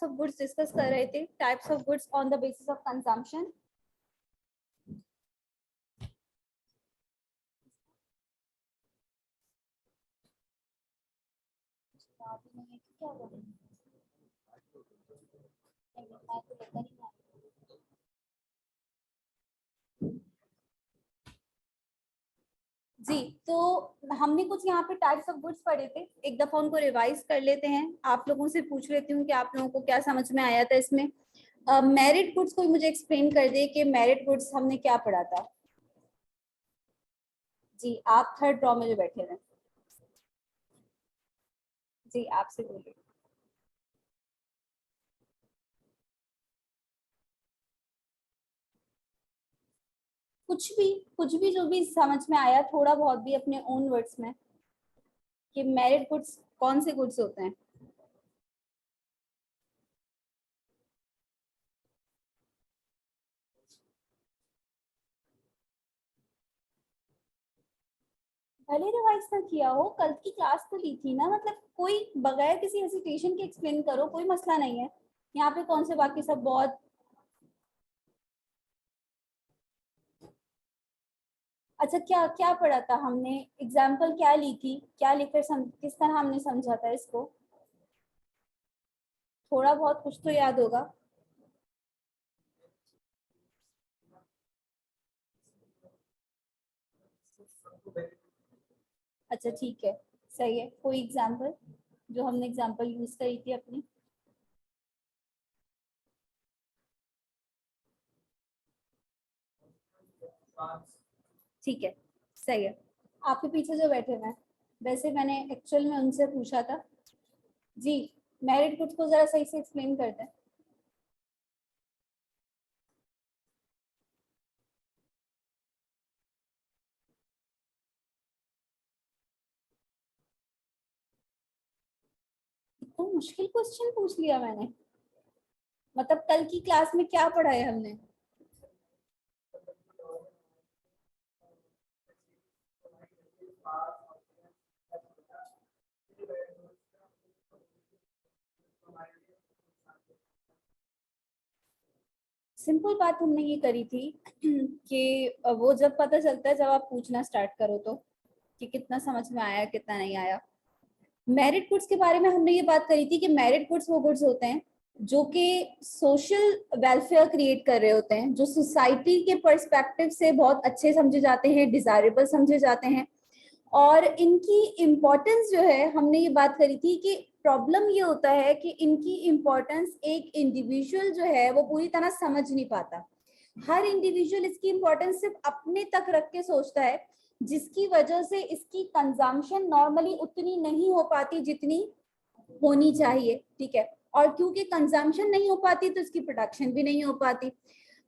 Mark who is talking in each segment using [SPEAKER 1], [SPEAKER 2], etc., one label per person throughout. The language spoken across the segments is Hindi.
[SPEAKER 1] ऑफ गुड्स डिस्कस कर रहे थे, types of goods on the basis of consumption. जी, तो हमने कुछ यहाँ पे टाइप्स ऑफ गुड्स पढ़े थे, एक दफा उनको रिवाइज कर लेते हैं। आप लोगों से पूछ लेती हूँ कि आप लोगों को क्या समझ में आया था इसमें। मेरिट गुड्स कोई मुझे एक्सप्लेन कर दे कि मेरिट गुड्स हमने क्या पढ़ा था। जी, आप थर्ड रॉ में जो बैठे हैं, जी आपसे बोलिए। कुछ भी जो भी समझ में आया, थोड़ा बहुत भी अपने ओन वर्ड्स में, कि मेरिट गुड्स कौन से गुड्स होते हैं। भले रिवाइज ना किया हो, कल की क्लास तो ली थी ना, मतलब कोई बगैर किसी हेसिटेशन के एक्सप्लेन करो, कोई मसला नहीं है। यहाँ पे कौन से बाकी सब बहुत। अच्छा, क्या क्या पढ़ा था हमने, एग्जाम्पल क्या ली थी, क्या लेकर किस तरह हमने समझा था इसको। थोड़ा बहुत कुछ तो याद होगा। अच्छा ठीक है, सही है। कोई एग्जाम्पल जो हमने एग्जाम्पल यूज करी थी अपनी। ठीक है, सही है। आपके पीछे जो बैठे हैं, वैसे मैंने एक्चुअल में उनसे पूछा था। जी, मेरिट गुड्स को जरा सही से एक्सप्लेन कर दें। तो मुश्किल क्वेश्चन पूछ लिया मैंने, मतलब कल की क्लास में क्या पढ़ा है हमने। सिंपल बात हमने ये करी थी कि वो जब पता चलता है जब आप पूछना स्टार्ट करो तो, कि कितना समझ में आया कितना नहीं आया। मेरिट गुड्स के बारे में हमने ये बात करी थी कि मेरिट गुड्स वो गुड्स होते हैं जो कि सोशल वेलफेयर क्रिएट कर रहे होते हैं, जो सोसाइटी के पर्सपेक्टिव से बहुत अच्छे समझे जाते हैं, डिजायरेबल समझे जाते हैं। और इनकी इम्पोर्टेंस जो है, हमने ये बात करी थी कि प्रॉब्लम ये होता है कि इनकी इम्पोर्टेंस एक इंडिविजुअल जो है वो पूरी तरह समझ नहीं पाता। हर इंडिविजुअल इसकी इम्पोर्टेंस सिर्फ अपने तक रख के सोचता है, जिसकी वजह से इसकी कंजम्पशन नॉर्मली उतनी नहीं हो पाती जितनी होनी चाहिए। ठीक है, और क्योंकि कंजम्पशन नहीं हो पाती तो इसकी प्रोडक्शन भी नहीं हो पाती।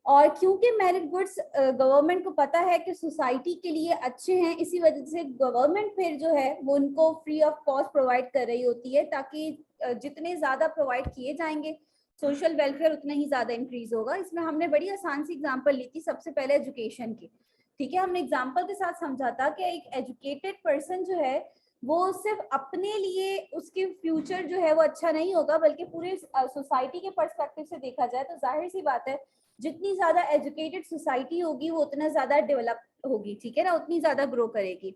[SPEAKER 1] और क्योंकि मेरिट गुड्स गवर्नमेंट को पता है कि सोसाइटी के लिए अच्छे हैं, इसी वजह से गवर्नमेंट फिर जो है वो उनको फ्री ऑफ कॉस्ट प्रोवाइड कर रही होती है, ताकि जितने ज्यादा प्रोवाइड किए जाएंगे सोशल वेलफेयर उतना ही ज्यादा इंक्रीज होगा। इसमें हमने बड़ी आसान सी एग्जांपल ली थी, सबसे पहले एजुकेशन की। ठीक है, हमने एग्जांपल के साथ समझा था कि एक एजुकेटेड पर्सन जो है वो सिर्फ अपने लिए उसके फ्यूचर जो है वो अच्छा नहीं होगा, बल्कि पूरे सोसाइटी के पर्सपेक्टिव से देखा जाए तो जाहिर सी बात है जितनी ज्यादा एजुकेटेड सोसाइटी होगी वो उतना ज्यादा डेवलप होगी। ठीक है ना, उतनी ज्यादा ग्रो करेगी।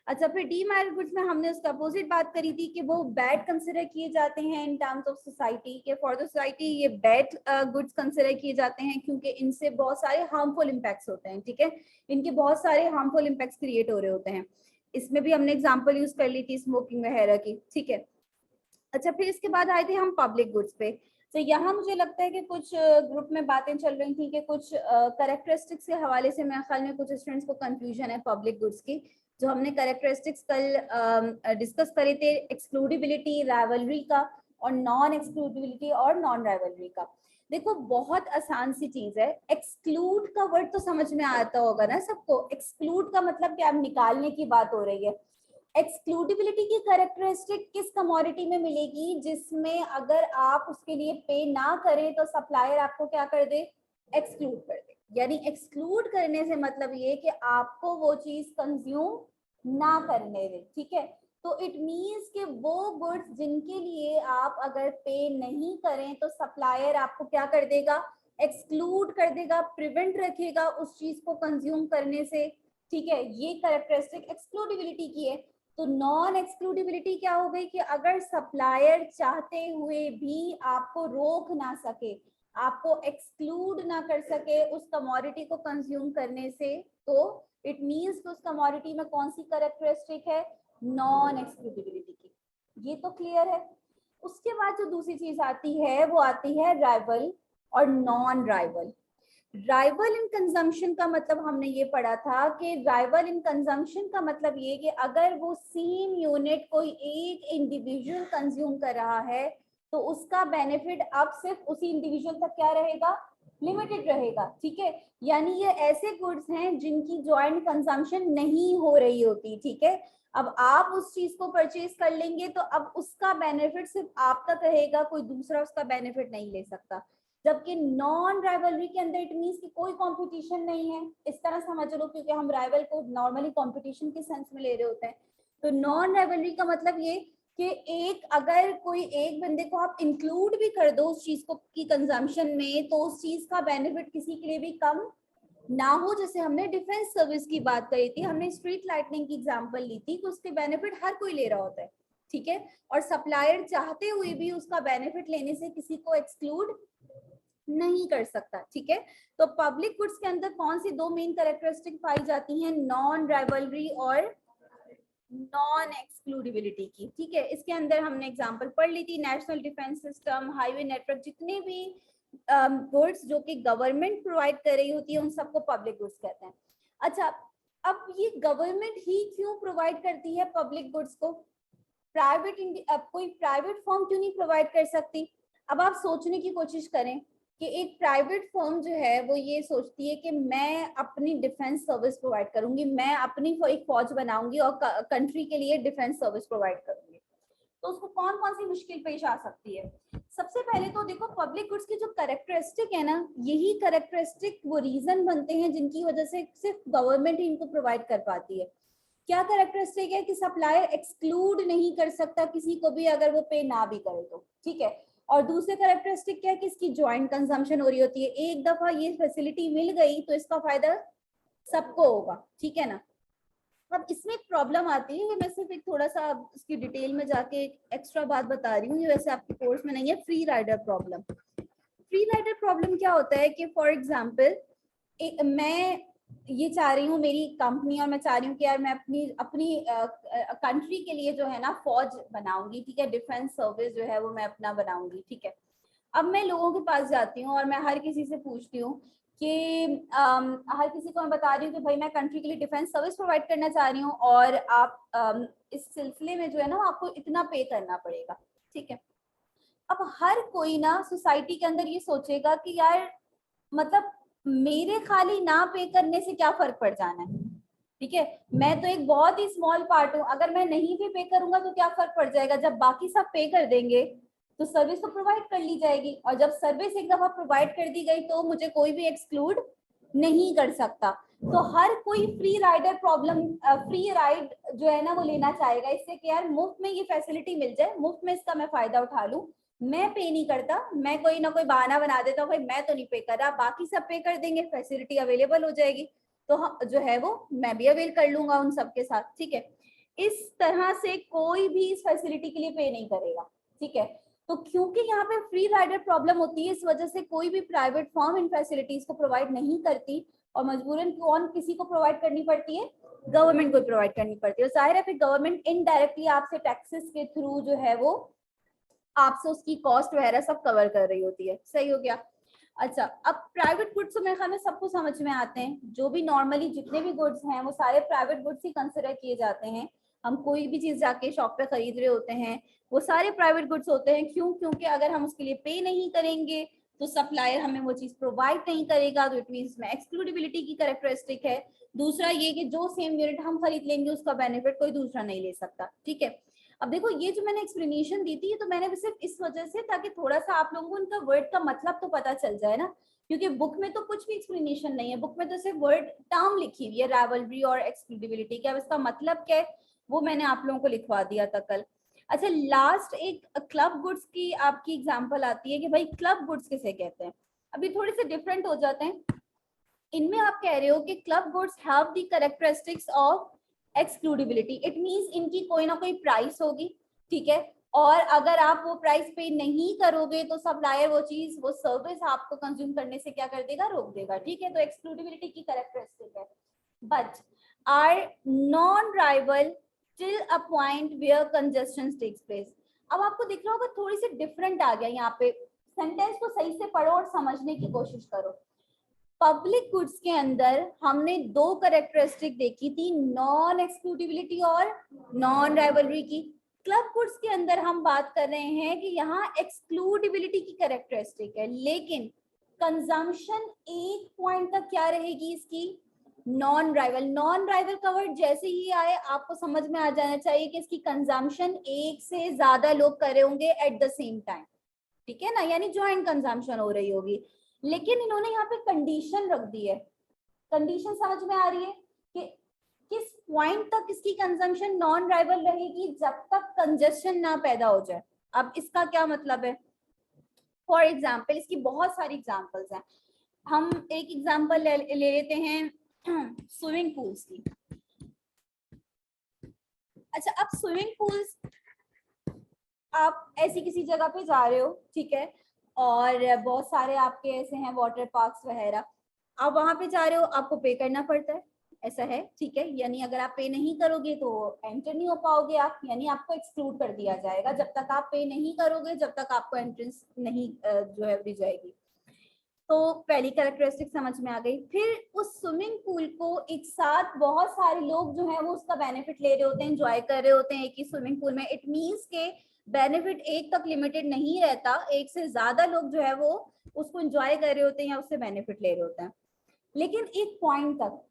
[SPEAKER 1] अच्छा, फिर डीमेरिट गुड्स में हमने उसका अपोजिट बात करी थी कि वो बैड कंसिडर किए जाते हैं इन टर्म्स ऑफ सोसाइटी के, फॉर द सोसाइटी ये बैड गुड्स कंसिडर किए जाते हैं क्योंकि इनसे बहुत सारे हार्मफुल इम्पैक्ट्स होते हैं। ठीक है, इनके बहुत सारे हार्मफुल इम्पैक्ट्स क्रिएट हो रहे होते हैं। इसमें भी हमने एग्जांपल यूज कर ली थी स्मोकिंग वगैरह की। ठीक है, अच्छा फिर इसके बाद आए थे हम पब्लिक गुड्स पे। तो यहाँ मुझे लगता है कि कुछ ग्रुप में बातें चल रही थी कि कुछ करेक्टरिस्टिक्स के हवाले से मेरे ख्याल में कुछ स्टूडेंट्स को कंफ्यूजन है पब्लिक गुड्स की। जो हमने करेक्टरिस्टिक्स कल डिस्कस करे थे, एक्सक्लूडिबिलिटी, राइवलरी का, और नॉन एक्सक्लूडिबिलिटी और नॉन राइवलरी का। देखो बहुत आसान सी चीज है, एक्सक्लूड का वर्ड तो समझ में आता होगा ना सबको। एक्सक्लूड का मतलब क्या, निकालने की बात हो रही है। एक्सक्लूडिबिलिटी की कैरेक्टरिस्टिक किस कमोडिटी में मिलेगी, जिसमें अगर आप उसके लिए पे ना करें तो सप्लायर आपको क्या कर दे, एक्सक्लूड कर दे। यानी एक्सक्लूड करने से मतलब ये कि आपको वो चीज कंज्यूम ना करने दे। ठीक है, तो इट मीन्स कि वो गुड्स जिनके लिए आप अगर पे नहीं करें तो सप्लायर आपको क्या कर देगा, एक्सक्लूड कर देगा, प्रिवेंट रखेगा उस चीज को कंज्यूम करने से। ठीक है, ये कैरेक्टरिस्टिक एक्सक्लूडिबिलिटी की है। तो नॉन एक्सक्लूडिबिलिटी क्या हो गई कि अगर सप्लायर चाहते हुए भी आपको रोक ना सके, आपको एक्सक्लूड ना कर सके उस कमोडिटी को कंज्यूम करने से, तो इट मीन्स कि उस कमोडिटी में कौन सी कैरेक्टरिस्टिक है, नॉन एक्सक्लूडिबिलिटी की। ये तो क्लियर है। उसके बाद जो दूसरी चीज आती है वो आती है राइवल और non rival. Rival in consumption का मतलब हमने ये पढ़ा था कि राइवल इन कंजम्पशन का मतलब ये कि अगर वो सेम यूनिट कोई एक इंडिविजुअल कंज्यूम कर रहा है तो उसका बेनिफिट अब सिर्फ उसी इंडिविजुअल तक क्या रहेगा, लिमिटेड रहेगा। ठीक है, यानी ये ऐसे गुड्स हैं जिनकी जॉइंट कंजम्पशन नहीं हो रही होती। ठीक है, अब आप उस चीज को परचेज कर लेंगे तो अब उसका बेनिफिट सिर्फ आप तक रहेगा, कोई दूसरा उसका बेनिफिट नहीं ले सकता। जबकि नॉन राइवलरी के अंदर इट मींस कि कोई कंपटीशन नहीं है, इस तरह समझ लो, क्योंकि हम राइवल को नॉर्मली कंपटीशन के सेंस में ले रहे होते हैं। तो नॉन राइवलरी का मतलब ये कि एक अगर कोई एक बंदे को आप इंक्लूड भी कर दो उस चीज को की कंजम्पशन में, तो उस चीज का बेनिफिट किसी के लिए भी कम ना हो। जैसे हमने डिफेंस सर्विस की बात करी थी, हमने स्ट्रीट लाइटनिंग की एग्जांपल ली थी कि उसके बेनिफिट हर कोई ले रहा होता है। ठीक है, और सप्लायर चाहते हुए भी उसका बेनिफिट लेने से किसी को एक्सक्लूड नहीं कर सकता। ठीक है, तो पब्लिक गुड्स के अंदर कौन सी दो मेन कैरेक्टरिस्टिक पाई जाती हैं, नॉन राइवलरी और नॉन एक्सक्लूडिबिलिटी की। ठीक है, इसके अंदर हमने एग्जांपल पढ़ ली थी, national defence system, highway network, जितने भी गुड्स जो कि गवर्नमेंट प्रोवाइड कर रही होती है उन सबको पब्लिक गुड्स कहते हैं। अच्छा, अब ये गवर्नमेंट ही क्यों प्रोवाइड करती है पब्लिक गुड्स को, प्राइवेट अब कोई प्राइवेट फर्म क्यों नहीं प्रोवाइड कर सकती। अब आप सोचने की कोशिश करें कि एक प्राइवेट फर्म जो है वो ये सोचती है कि मैं अपनी डिफेंस सर्विस प्रोवाइड करूंगी, मैं अपनी एक फौज बनाऊंगी और कंट्री के लिए डिफेंस सर्विस प्रोवाइड करूंगी, तो उसको कौन कौन सी मुश्किल पेश आ सकती है। सबसे पहले तो देखो, पब्लिक गुड्स की जो कैरेक्टरिस्टिक है ना, यही कैरेक्टरिस्टिक वो रीजन बनते हैं जिनकी वजह से सिर्फ गवर्नमेंट ही इनको प्रोवाइड कर पाती है। क्या कैरेक्टरिस्टिक है कि सप्लायर एक्सक्लूड नहीं कर सकता किसी को भी अगर वो पे ना भी करे तो। ठीक है, और दूसरे कैरेक्टरिस्टिक क्या है कि इसकी जॉइंट कंजम्पशन हो रही होती है, एक दफा ये फैसिलिटी मिल गई तो इसका फायदा सबको होगा। ठीक है ना। अब इसमें एक प्रॉब्लम आती है, मैं सिर्फ एक थोड़ा सा इसकी डिटेल में जाके एक एक्स्ट्रा बात बता रही हूँ, ये वैसे आपके कोर्स में नहीं है, free rider problem. Free rider problem क्या होता है कि फॉर एग्जाम्पल मैं ये चाह रही हूँ मेरी कंपनी, और मैं चाह रही हूँ कि यार मैं अपनी अपनी कंट्री के लिए जो है ना फौज बनाऊंगी। ठीक है, डिफेंस सर्विस जो है वो मैं अपना बनाऊंगी। ठीक है, अब मैं लोगों के पास जाती हूँ और मैं हर किसी से पूछती हूँ कि हर किसी को मैं बता रही हूँ कि भाई मैं कंट्री के लिए डिफेंस सर्विस प्रोवाइड करना चाह रही हूँ और आप इस सिलसिले में जो है ना आपको इतना पे करना पड़ेगा। ठीक है, अब हर कोई ना सोसाइटी के अंदर ये सोचेगा कि यार मतलब मेरे खाली ना पे करने से क्या फर्क पड़ जाना है। ठीक है, मैं तो एक बहुत ही स्मॉल पार्ट हूँ, अगर मैं नहीं भी पे करूंगा तो क्या फर्क पड़ जाएगा, जब बाकी सब पे कर देंगे तो सर्विस तो प्रोवाइड कर ली जाएगी, और जब सर्विस एक दफा प्रोवाइड कर दी गई तो मुझे कोई भी एक्सक्लूड नहीं कर सकता। तो हर कोई free rider problem, free ride जो है ना वो लेना चाहेगा, इससे कि यार मुफ्त में ये फैसिलिटी मिल जाए, मुफ्त में इसका मैं फायदा उठा लूं, मैं पे नहीं करता, मैं कोई ना कोई बहाना बना देता हूँ भाई मैं तो नहीं पे कर रहा, बाकी सब पे कर देंगे, फैसिलिटी अवेलेबल हो जाएगी, तो हम जो है वो मैं भी अवेल कर लूंगा उन सबके साथ। ठीक है, इस तरह से कोई भी इस फैसिलिटी के लिए पे नहीं करेगा। ठीक है, तो क्योंकि यहाँ पे फ्री राइडर प्रॉब्लम होती है, इस वजह से कोई भी प्राइवेट फर्म इन फैसिलिटीज को प्रोवाइड नहीं करती, और मजबूरन कौन किसी को प्रोवाइड करनी पड़ती है, गवर्नमेंट को प्रोवाइड करनी पड़ती है। और जाहिर है फिर गवर्नमेंट इनडायरेक्टली आपसे टैक्सेस के थ्रू जो है वो आपसे उसकी कॉस्ट वगैरह सब कवर कर रही होती है। सही हो गया। अच्छा, अब प्राइवेट गुड्स तो मेरे ख्याल में सबको समझ में आते हैं, जो भी नॉर्मली जितने भी गुड्स हैं वो सारे प्राइवेट गुड्स ही कंसिडर किए जाते हैं। हम कोई भी चीज जाके शॉप पे खरीद रहे होते हैं वो सारे प्राइवेट गुड्स होते हैं। क्यों? क्योंकि अगर हम उसके लिए पे नहीं करेंगे तो सप्लायर हमें वो चीज प्रोवाइड नहीं करेगा, तो इट मींस में एक्सक्लूडिबिलिटी की कैरेक्टरिस्टिक है। दूसरा ये कि जो सेम यूनिट हम खरीद लेंगे उसका बेनिफिट कोई दूसरा नहीं ले सकता। ठीक है, अब देखो ये जो मैंने एक्सप्लेनेशन दी थी ये तो मैंने सिर्फ इस वजह से ताकि थोड़ा सा आप लोगों को इनका वर्ड का मतलब तो पता चल जाए ना, क्योंकि बुक में तो कुछ भी एक्सप्लेनेशन नहीं है, बुक में तो सिर्फ वर्ड टर्म लिखी हुई है राइवलरी और एक्सक्लूडिबिलिटी, क्या इसका मतलब क्या है वो मैंने आप लोगों को लिखवा दिया था कल। अच्छा, लास्ट एक क्लब गुड्स की आपकी एग्जांपल आती है कि भाई क्लब गुड्स किसे कहते हैं। अभी थोड़े से डिफरेंट हो जाते हैं। इनमें आप कह रहे हो कि club goods have the characteristics of excludability. It means इनकी कोई ना कोई प्राइस होगी, ठीक है, और अगर आप वो प्राइस पे नहीं करोगे तो सप्लायर वो चीज, वो सर्विस आपको कंज्यूम करने से क्या कर देगा, रोक देगा, ठीक है। तो एक्सक्लूडिबिलिटी की कैरेक्टरिस्टिक है। But are non rival till a point where congestion takes place. अब आपको दिख रहा होगा थोड़ी सी डिफरेंट आ गया यहाँ पे। सेंटेंस को सही से पढ़ो और समझने की कोशिश करो। पब्लिक गुड्स के अंदर हमने दो कैरेक्टरिस्टिक देखी थी, नॉन एक्सक्लूडिबिलिटी और नॉन राइवलरी की। क्लब गुड्स के अंदर हम बात कर रहे हैं कि यहाँ एक्सक्लूडिबिलिटी की कैरेक्टरिस्टिक है, लेकिन कंजम्पशन एक पॉइंट तक क्या रहेगी इसकी, नॉन राइवल। नॉन राइवल का वर्ड जैसे ही आए आपको समझ में आ जाना चाहिए कि इसकी कंजम्पशन एक से ज्यादा लोग कर रहे होंगे एट द सेम टाइम, ठीक है ना, यानी ज्वाइंट कंजम्पशन हो रही होगी। लेकिन इन्होंने यहाँ पे कंडीशन रख दी है। कंडीशन समझ में आ रही है कि किस पॉइंट तक इसकी कंजम्पशन नॉन राइवल रहेगी, जब तक कंजेशन ना पैदा हो जाए। अब इसका क्या मतलब है, फॉर एग्जाम्पल इसकी बहुत सारी एग्जाम्पल्स हैं। हम एक एग्जाम्पल ले लेते हैं स्विमिंग पूल्स की। अच्छा, अब स्विमिंग पूल्स, आप ऐसी किसी जगह पे जा रहे हो, ठीक है, और बहुत सारे आपके ऐसे हैं वाटर पार्क्स वगैरह, आप वहां पे जा रहे हो, आपको पे करना पड़ता है, ऐसा है, ठीक है। यानी अगर आप पे नहीं करोगे तो एंटर नहीं हो पाओगे आप, यानी आपको एक्सक्लूड कर दिया जाएगा। जब तक आप पे नहीं करोगे, जब तक आपको एंट्रेंस नहीं जो है दी जाएगी। तो पहली कैरेक्टरिस्टिक समझ में आ गई। फिर उस स्विमिंग पूल को एक साथ बहुत सारे लोग जो है वो उसका बेनिफिट ले रहे होते हैं, एंजॉय कर रहे होते हैं एक ही स्विमिंग पूल में। इट मींस के बेनिफिट एक तक लिमिटेड नहीं रहता, एक से ज्यादा लोग जो है वो उसको एंजॉय कर रहे होते हैं या उससे बेनिफिट ले रहे होते हैं। लेकिन एक पॉइंट तक,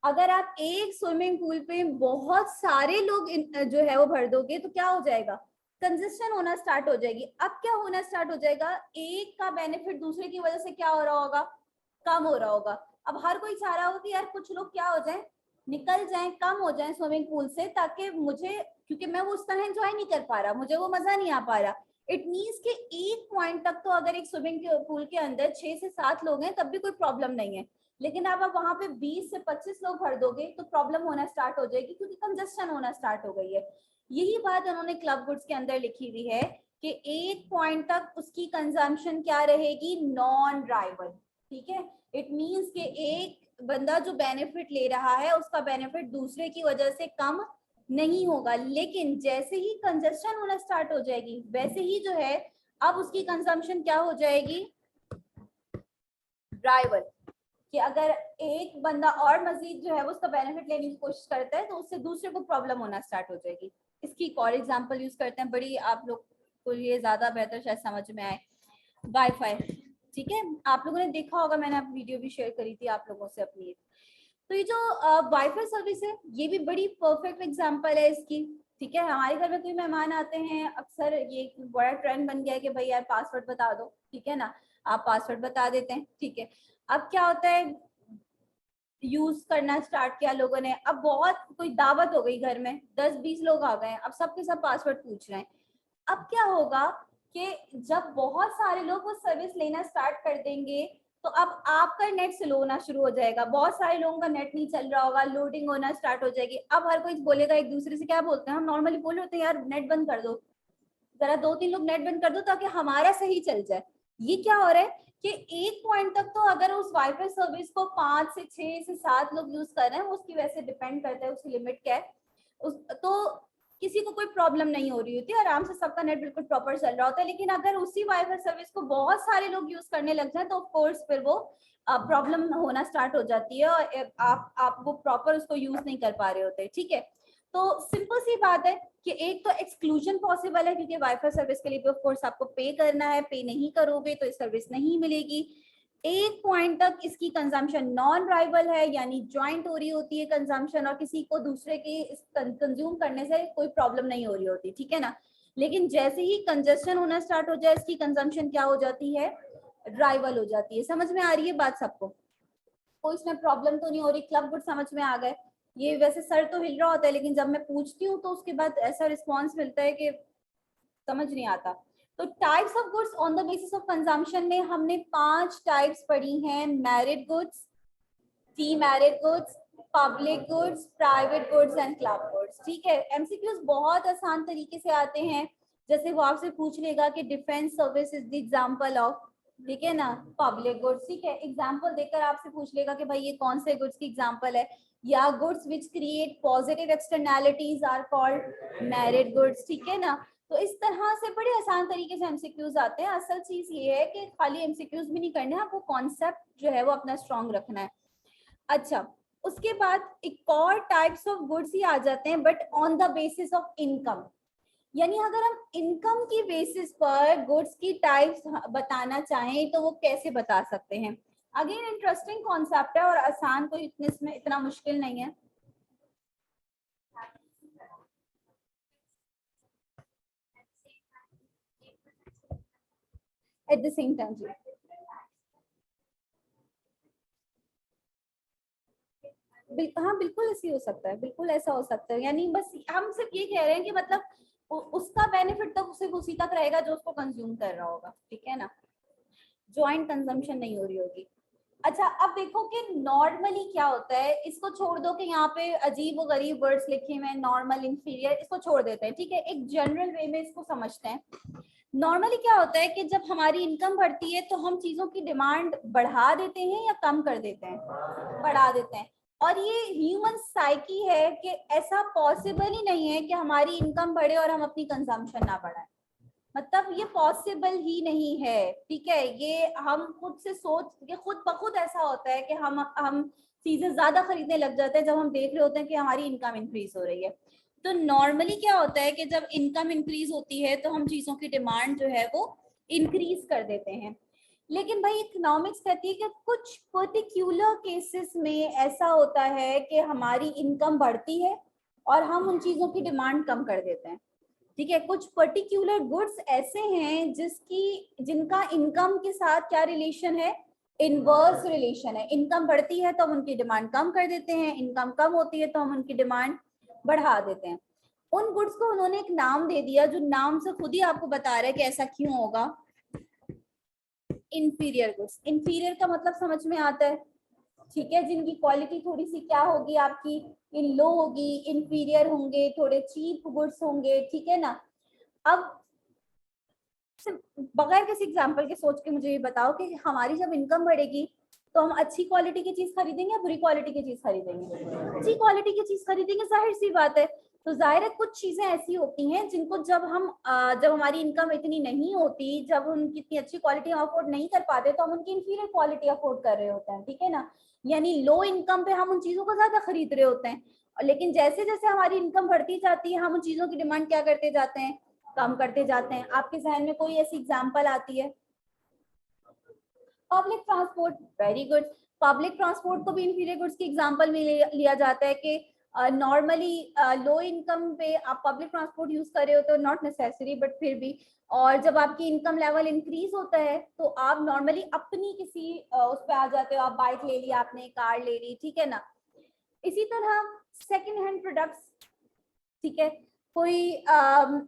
[SPEAKER 1] अगर आप एक स्विमिंग पूल पे बहुत सारे लोग जो है वो भर दोगे तो क्या हो जाएगा, कंजेशन होना स्टार्ट हो जाएगी। अब क्या होना स्टार्ट हो जाएगा, एक का बेनिफिट दूसरे की वजह से क्या हो रहा होगा, कम हो रहा होगा। अब हर कोई चाह रहा हो कि यार कुछ लोग क्या हो जाए, निकल जाएं, कम हो जाएं स्विमिंग पूल से, ताकि मुझे, क्योंकि मैं वो उस तरह एंजॉय नहीं कर पा रहा, मुझे वो मजा नहीं आ पा रहा। इट मीन्स के एक पॉइंट तक तो अगर एक स्विमिंग पूल के अंदर 6 से 7 लोग हैं तब भी कोई प्रॉब्लम नहीं है। लेकिन अब आप वहां पे 20 से 25 लोग भर दोगे तो प्रॉब्लम होना स्टार्ट हो जाएगी, क्योंकि कंजस्शन होना स्टार्ट हो गई है। यही बात उन्होंने क्लब गुड्स के अंदर लिखी हुई है कि एक पॉइंट तक उसकी कंजम्पशन क्या रहेगी, नॉन राइवल, ठीक है। इट मींस कि एक बंदा जो बेनिफिट ले रहा है उसका बेनिफिट दूसरे की वजह से कम नहीं होगा। लेकिन जैसे ही कंजस्शन होना स्टार्ट हो जाएगी, वैसे ही जो है अब उसकी कंजम्पशन क्या हो जाएगी, राइवल। कि अगर एक बंदा और मजीद जो है वो उसका बेनिफिट लेने की कोशिश करता है तो उससे दूसरे को प्रॉब्लम होना स्टार्ट हो जाएगी। इसकी एक और एग्जांपल यूज करते हैं, बड़ी आप लोग को ये ज्यादा बेहतर शायद समझ में आए। वाईफाई, ठीक है, आप लोगों ने देखा होगा, मैंने वीडियो भी शेयर करी थी आप लोगों से अपनी। तो ये जो वाईफाई सर्विस है ये भी बड़ी परफेक्ट एग्जांपल है इसकी, ठीक है। हमारे घर में कोई मेहमान आते हैं, अक्सर ये बड़ा ट्रेंड बन गया है कि भाई यार पासवर्ड बता दो, ठीक है ना, आप पासवर्ड बता देते हैं, ठीक है। अब क्या होता है, यूज करना स्टार्ट किया लोगों ने, अब बहुत कोई दावत हो गई घर में, 10-20 लोग आ गए, अब सबके सब पासवर्ड पूछ रहे हैं। अब क्या होगा कि जब बहुत सारे लोग वो सर्विस लेना स्टार्ट कर देंगे तो अब आपका नेट स्लो होना शुरू हो जाएगा, बहुत सारे लोगों का नेट नहीं चल रहा होगा, लोडिंग होना स्टार्ट हो जाएगी। अब हर कोई बोलेगा एक दूसरे से, क्या बोलते हैं हम नॉर्मली बोल रहे होते हैं, यार नेट बंद कर दो, जरा 2-3 लोग नेट बंद कर दो ताकि हमारा सही चल जाए। ये क्या हो रहा है कि एक पॉइंट तक तो अगर उस वाईफाई सर्विस को 5 से 6 से 7 लोग यूज कर रहे हैं, वो उसकी वजह से डिपेंड करता है, उसकी लिमिट क्या है उस, तो किसी को कोई प्रॉब्लम नहीं हो रही होती, आराम से सबका नेट बिल्कुल प्रॉपर चल रहा होता है। लेकिन अगर उसी वाईफाई सर्विस को बहुत सारे लोग यूज करने लग जाए तो ऑफ कोर्स फिर वो प्रॉब्लम होना स्टार्ट हो जाती है और आप वो प्रॉपर उसको यूज नहीं कर पा रहे होते, ठीक है। तो सिंपल सी बात है कि एक तो एक्सक्लूजन पॉसिबल है, क्योंकि वाईफाई सर्विस के लिए भी ऑफ कोर्स आपको पे करना है, पे नहीं करोगे तो सर्विस नहीं मिलेगी। एक पॉइंट तक इसकी कंजम्पशन नॉन राइवल है, यानी ज्वाइंट हो रही होती है कंजम्पशन, और किसी को दूसरे के कंज्यूम करने से कोई प्रॉब्लम नहीं हो रही होती, ठीक है ना। लेकिन जैसे ही कंजेशन होना स्टार्ट हो जाए, इसकी कंजम्पशन क्या हो जाती है, राइवल हो जाती है। समझ में आ रही है बात सबको, कोई इसमें प्रॉब्लम तो नहीं हो रही, क्लब गुड समझ में आ गए, ये वैसे सर तो हिल रहा होता है, लेकिन जब मैं पूछती हूँ तो उसके बाद ऐसा रिस्पॉन्स मिलता है कि समझ नहीं आता। तो types of goods on the basis of consumption में हमने 5 टाइप्स पढ़ी हैं। Married goods, T married goods, public goods, private goods and club goods. ठीक है, एमसीक्यूज बहुत आसान तरीके से आते हैं। जैसे वो आपसे पूछ लेगा कि defence service is the example of, ठीक है ना, पब्लिक गुड्स। ठीक है, एग्जांपल देकर आपसे पूछ लेगा कि भाई ये कौन से गुड्स की एग्जांपल है, या goods which create positive externalities are called merit goods. ठीक है ना, तो इस तरह से बड़े आसान तरीके से एमसीक्यूज आते हैं। असल चीज ये है कि खाली एमसीक्यूज भी नहीं करने, आपको कॉन्सेप्ट जो है वो अपना स्ट्रॉन्ग रखना है। अच्छा, उसके बाद एक और टाइप्स ऑफ गुड्स ही आ जाते हैं, but on the basis of income. यानी अगर हम इनकम की बेसिस पर गुड्स की टाइप्स बताना चाहें तो वो कैसे बता सकते हैं। अगेन इंटरेस्टिंग कॉन्सेप्ट है और आसान, कोई इसमें इतना मुश्किल नहीं है। एट द सेम टाइम जी, हाँ बिल्कुल ऐसे हो सकता है, बिल्कुल ऐसा हो सकता है। यानी बस हम सिर्फ ये कह रहे हैं कि मतलब उसका बेनिफिट तक सिर्फ उसी तक रहेगा जो उसको कंज्यूम कर रहा होगा। ठीक है ना, ज्वाइंट कंजम्पशन नहीं हो रही होगी। अच्छा, अब देखो कि नॉर्मली क्या होता है, इसको छोड़ दो कि यहाँ पे अजीब व गरीब वर्ड्स लिखे हुए हैं, नॉर्मल, इंफीरियर, इसको छोड़ देते हैं। ठीक है, एक जनरल वे में इसको समझते हैं। नॉर्मली क्या होता है कि जब हमारी इनकम बढ़ती है तो हम चीजों की डिमांड बढ़ा देते हैं या कम कर देते हैं, बढ़ा देते हैं। और ये ह्यूमन साइकी है कि ऐसा पॉसिबल ही नहीं है कि हमारी इनकम बढ़े और हम अपनी कंजम्पशन ना बढ़ाएं। मतलब ये पॉसिबल ही नहीं है। ठीक है, ये हम खुद से सोच के खुद ब खुद ऐसा होता है कि हम चीजें ज्यादा खरीदने लग जाते हैं जब हम देख रहे होते हैं कि हमारी इनकम इंक्रीज हो रही है। तो नॉर्मली क्या होता है कि जब इनकम इंक्रीज होती है तो हम चीजों की डिमांड जो है वो इंक्रीज कर देते हैं। लेकिन भाई इकोनॉमिक्स कहती है कि कुछ पर्टिकुलर केसेस में ऐसा होता है कि हमारी इनकम बढ़ती है और हम उन चीजों की डिमांड कम कर देते हैं। ठीक है, कुछ पर्टिकुलर गुड्स ऐसे हैं जिनका इनकम के साथ क्या रिलेशन है, इनवर्स रिलेशन है। इनकम बढ़ती है तो हम उनकी डिमांड कम कर देते हैं, इनकम कम होती है तो हम उनकी डिमांड बढ़ा देते हैं। उन गुड्स को उन्होंने एक नाम दे दिया जो नाम से खुद ही आपको बता रहा है कि ऐसा क्यों होगा, इंफीरियर गुड्स। इंफीरियर का मतलब समझ में आता है, ठीक है, जिनकी क्वालिटी थोड़ी सी क्या होगी आपकी, इन लो होगी, इंफीरियर होंगे, थोड़े चीप गुड्स होंगे। ठीक है ना, अब बगैर किसी एग्जांपल के सोच के मुझे ये बताओ कि हमारी जब इनकम बढ़ेगी तो हम अच्छी क्वालिटी की चीज खरीदेंगे या बुरी क्वालिटी की चीज खरीदेंगे, अच्छी क्वालिटी की चीज खरीदेंगे, जाहिर सी बात है। तो जाहिर है कुछ चीजें ऐसी होती हैं जिनको जब हमारी इनकम इतनी नहीं होती, जब हम इतनी अच्छी क्वालिटी हम अफोर्ड नहीं कर पाते तो हम उनकी इंफीरियर क्वालिटी अफोर्ड कर रहे होते हैं। ठीक है ना, यानी लो इनकम पे हम उन चीजों को ज्यादा खरीद रहे होते हैं। लेकिन जैसे जैसे हमारी इनकम बढ़ती जाती है हम उन चीजों की डिमांड क्या करते जाते हैं, कम करते जाते हैं। आपके जहन में कोई ऐसी एग्जांपल आती है? Public transport, very good. Public transport को भी इंफीरियर गुड्स की एग्जांपल में लिया जाता है कि नॉर्मली लो इनकम पे आप पब्लिक ट्रांसपोर्ट यूज कर रहे हो तो नॉट नेसेसरी, बट फिर भी। और जब आपकी इनकम लेवल इंक्रीज होता है तो आप नॉर्मली अपनी किसी उस पर आ जाते हो, आप बाइक ले ली, आपने कार ले ली। ठीक है ना, इसी तरह सेकेंड हैंड प्रोडक्ट्स। ठीक है, कोई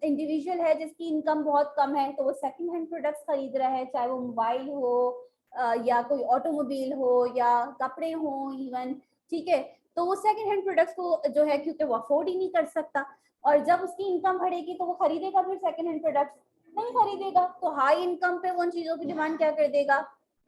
[SPEAKER 1] इंडिविजुअल है जिसकी इनकम बहुत कम है तो वो सेकंड हैंड प्रोडक्ट्स खरीद रहा है, चाहे वो मोबाइल हो या कोई ऑटोमोबाइल हो या कपड़े हो इवन। ठीक है, तो वो सेकंड हैंड प्रोडक्ट्स को जो है, क्योंकि वो अफोर्ड ही नहीं कर सकता, और जब उसकी इनकम बढ़ेगी तो वो खरीदेगा फिर सेकंड हैंड प्रोडक्ट्स, नहीं खरीदेगा। तो हाई इनकम पे वो उन चीजों की डिमांड क्या कर देगा,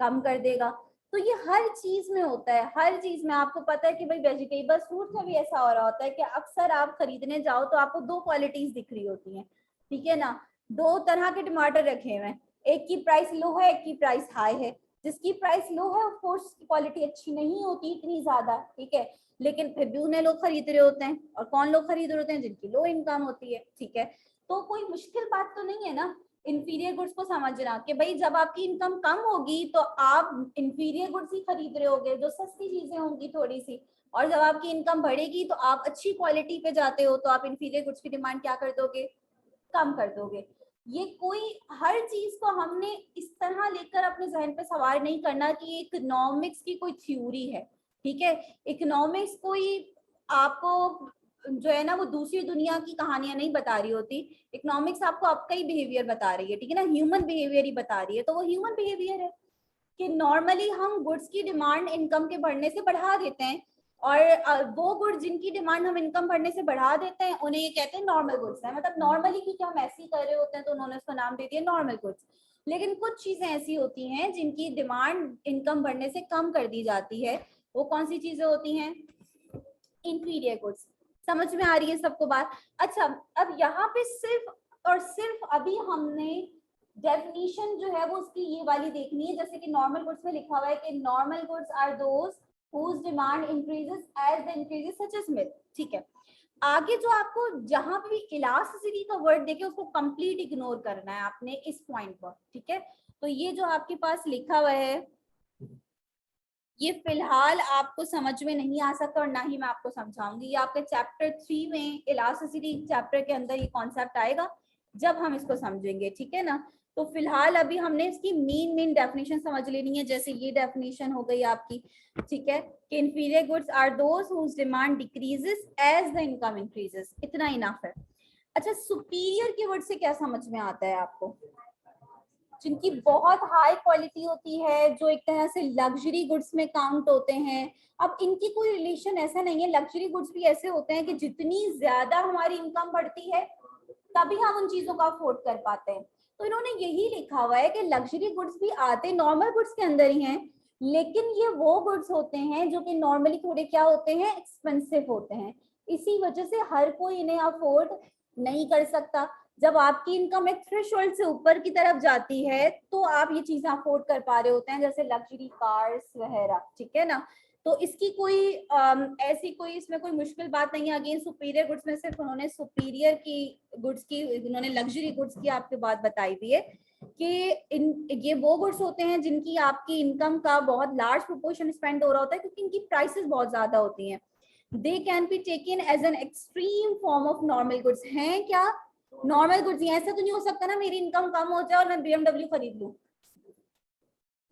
[SPEAKER 1] कम कर देगा। तो ये हर चीज में होता है, हर चीज में। आपको पता है कि भाई वेजिटेबल्स, फ्रूट्स में भी ऐसा हो रहा होता है कि अक्सर आप खरीदने जाओ तो आपको दो क्वालिटीज दिख रही होती हैं। ठीक है ना, दो तरह के टमाटर रखे हुए हैं, एक की प्राइस लो है, एक की प्राइस हाई है। जिसकी प्राइस लो है ऑफ कोर्स क्वालिटी अच्छी नहीं होती इतनी ज्यादा, ठीक है, लेकिन फिर भी उन्हें लोग खरीद रहे होते हैं। और कौन लोग खरीद रहे होते हैं, जिनकी लो इनकम होती है। ठीक है, तो कोई मुश्किल बात तो नहीं है ना इंफीरियर गुड्स को समझना कि भाई जब आपकी इनकम कम होगी तो आप इंफीरियर गुड्स ही खरीद रहे होगे, जो सस्ती चीजें होंगी थोड़ी सी। और जब आपकी इनकम बढ़ेगी तो आप अच्छी क्वालिटी पे जाते हो तो आप इंफीरियर गुड्स की डिमांड क्या कर दोगे, कम कर दोगे। ये कोई हर चीज को हमने इस तरह लेकर अपने जहन पे सवार नहीं करना कि इकोनॉमिक्स की कोई थ्योरी है। ठीक है, इकोनॉमिक्स कोई आपको जो है ना वो दूसरी दुनिया की कहानियां नहीं बता रही होती, इकोनॉमिक्स आपको आपका ही बिहेवियर बता रही है, ठीक है ना, ह्यूमन बिहेवियर ही बता रही है। तो वो ह्यूमन बिहेवियर है कि नॉर्मली हम गुड्स की डिमांड इनकम के बढ़ने से बढ़ा देते हैं, और वो गुड्स जिनकी डिमांड हम इनकम बढ़ने से बढ़ा देते हैं उन्हें ये कहते हैं नॉर्मल गुड्स है। मतलब नॉर्मली क्योंकि हम ऐसे ही कर रहे होते हैं तो उन्होंने उसका नाम दे दिया नॉर्मल गुड्स। लेकिन कुछ चीजें ऐसी होती हैं जिनकी डिमांड इनकम बढ़ने से कम कर दी जाती है। वो कौन सी चीजें होती हैं? Inferior goods. समझ में आ रही है सबको बात? अच्छा, अब यहाँ पे सिर्फ और सिर्फ अभी हमने डेफिनेशन जो है वो उसकी ये वाली देखनी है, जैसे कि नॉर्मल गुड्स में लिखा हुआ है कि normal goods are those whose demand increases as the increases such as milk। ठीक है, आगे जो आपको जहां पे भी इलास्टिसिटी का वर्ड देखे उसको कंप्लीट इग्नोर करना है आपने इस पॉइंट पर, ठीक है। तो ये जो आपके पास लिखा हुआ है ये फिलहाल आपको समझ में नहीं आ सकता और ना ही मैं आपको समझाऊंगी। ये आपके चैप्टर 3 में इलास्टिसिटी चैप्टर के अंदर ये कॉन्सेप्ट आएगा जब हम इसको समझेंगे, ठीक है ना। तो फिलहाल अभी हमने इसकी मेन डेफिनेशन समझ लेनी है। जैसे ये डेफिनेशन हो गई आपकी, ठीक है, कि inferior goods are those whose demand decreases as the income increases. इतना इनफ है। अच्छा, सुपीरियर के वर्ड से क्या समझ में आता है आपको? जिनकी बहुत हाई क्वालिटी होती है, जो एक तरह से लग्जरी गुड्स में काउंट होते हैं। अब इनकी कोई रिलेशन ऐसा नहीं है, लग्जरी गुड्स भी ऐसे होते हैं कि जितनी ज्यादा हमारी इनकम बढ़ती है तभी हम उन चीजों को अफोर्ड कर पाते हैं। तो इन्होंने यही लिखा हुआ है कि लग्जरी गुड्स भी आते नॉर्मल गुड्स के अंदर ही हैं, लेकिन ये वो गुड्स होते हैं जो कि नॉर्मली थोड़े क्या होते हैं, एक्सपेंसिव होते हैं। इसी वजह से हर कोई इन्हें अफोर्ड नहीं कर सकता। जब आपकी इनकम एक थ्रेशोल्ड से ऊपर की तरफ जाती है तो आप ये चीजें अफोर्ड कर पा रहे होते हैं, जैसे लग्जरी कार्स वगैरह, ठीक है ना। तो इसकी कोई ऐसी कोई इसमें कोई मुश्किल बात नहीं है। अगेन सुपीरियर गुड्स में सिर्फ उन्होंने सुपीरियर की गुड्स की, उन्होंने लग्जरी गुड्स की आपके बात बताई हुई है कि ये वो गुड्स होते हैं जिनकी आपकी इनकम का बहुत लार्ज प्रोपोर्शन स्पेंड हो रहा होता है, क्योंकि इनकी प्राइसेस बहुत ज्यादा होती हैं। They can be taken as an extreme form of normal goods. हैं क्या नॉर्मल गुड्स? ऐसा तो नहीं हो सकता ना मेरी इनकम कम हो जाए और मैं BMW खरीद लूं,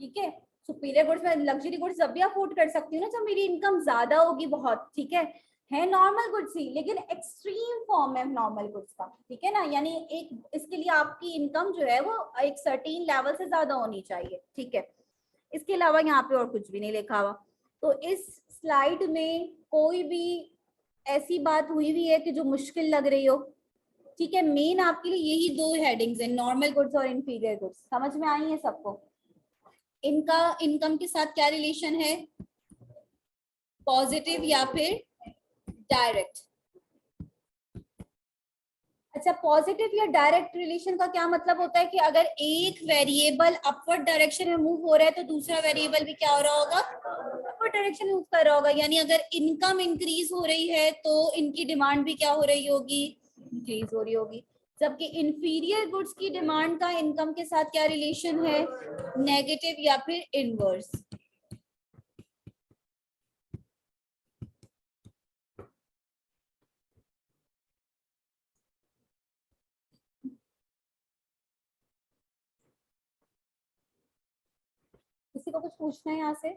[SPEAKER 1] ठीक है। सुपीरियर गुड्स में लग्जरी गुड्स जब भी अफोर्ड कर सकती हूँ ना जब मेरी इनकम ज्यादा होगी बहुत, ठीक है नॉर्मल गुड्स ही, लेकिन एक्सट्रीम फॉर्म है नॉर्मल गुड्स का, ठीक है ना। यानी एक इसके लिए आपकी इनकम जो है वो एक सर्टेन लेवल से ज्यादा होनी चाहिए, ठीक है। इसके अलावा यहाँ पे और कुछ भी नहीं लिखा हुआ। तो इस स्लाइड में कोई भी ऐसी बात हुई है कि जो मुश्किल लग रही हो? ठीक है, मेन आपके लिए यही दो हेडिंग्स हैं, नॉर्मल गुड्स और इंफीरियर गुड्स। समझ में आई है सबको? इनका इनकम के साथ क्या रिलेशन है, पॉजिटिव या फिर डायरेक्ट? अच्छा, पॉजिटिव या डायरेक्ट रिलेशन का क्या मतलब होता है कि अगर एक वेरिएबल अपवर्ड डायरेक्शन में मूव हो रहा है तो दूसरा वेरिएबल भी क्या हो रहा होगा, अपवर्ड डायरेक्शन में मूव कर रहा होगा। यानी अगर इनकम इंक्रीज हो रही है तो इनकी डिमांड भी क्या हो रही होगी, इंक्रीज हो रही होगी। जबकि इंफीरियर गुड्स की डिमांड का इनकम के साथ क्या रिलेशन है, नेगेटिव या फिर इनवर्स। किसी को कुछ पूछना है यहाँ से?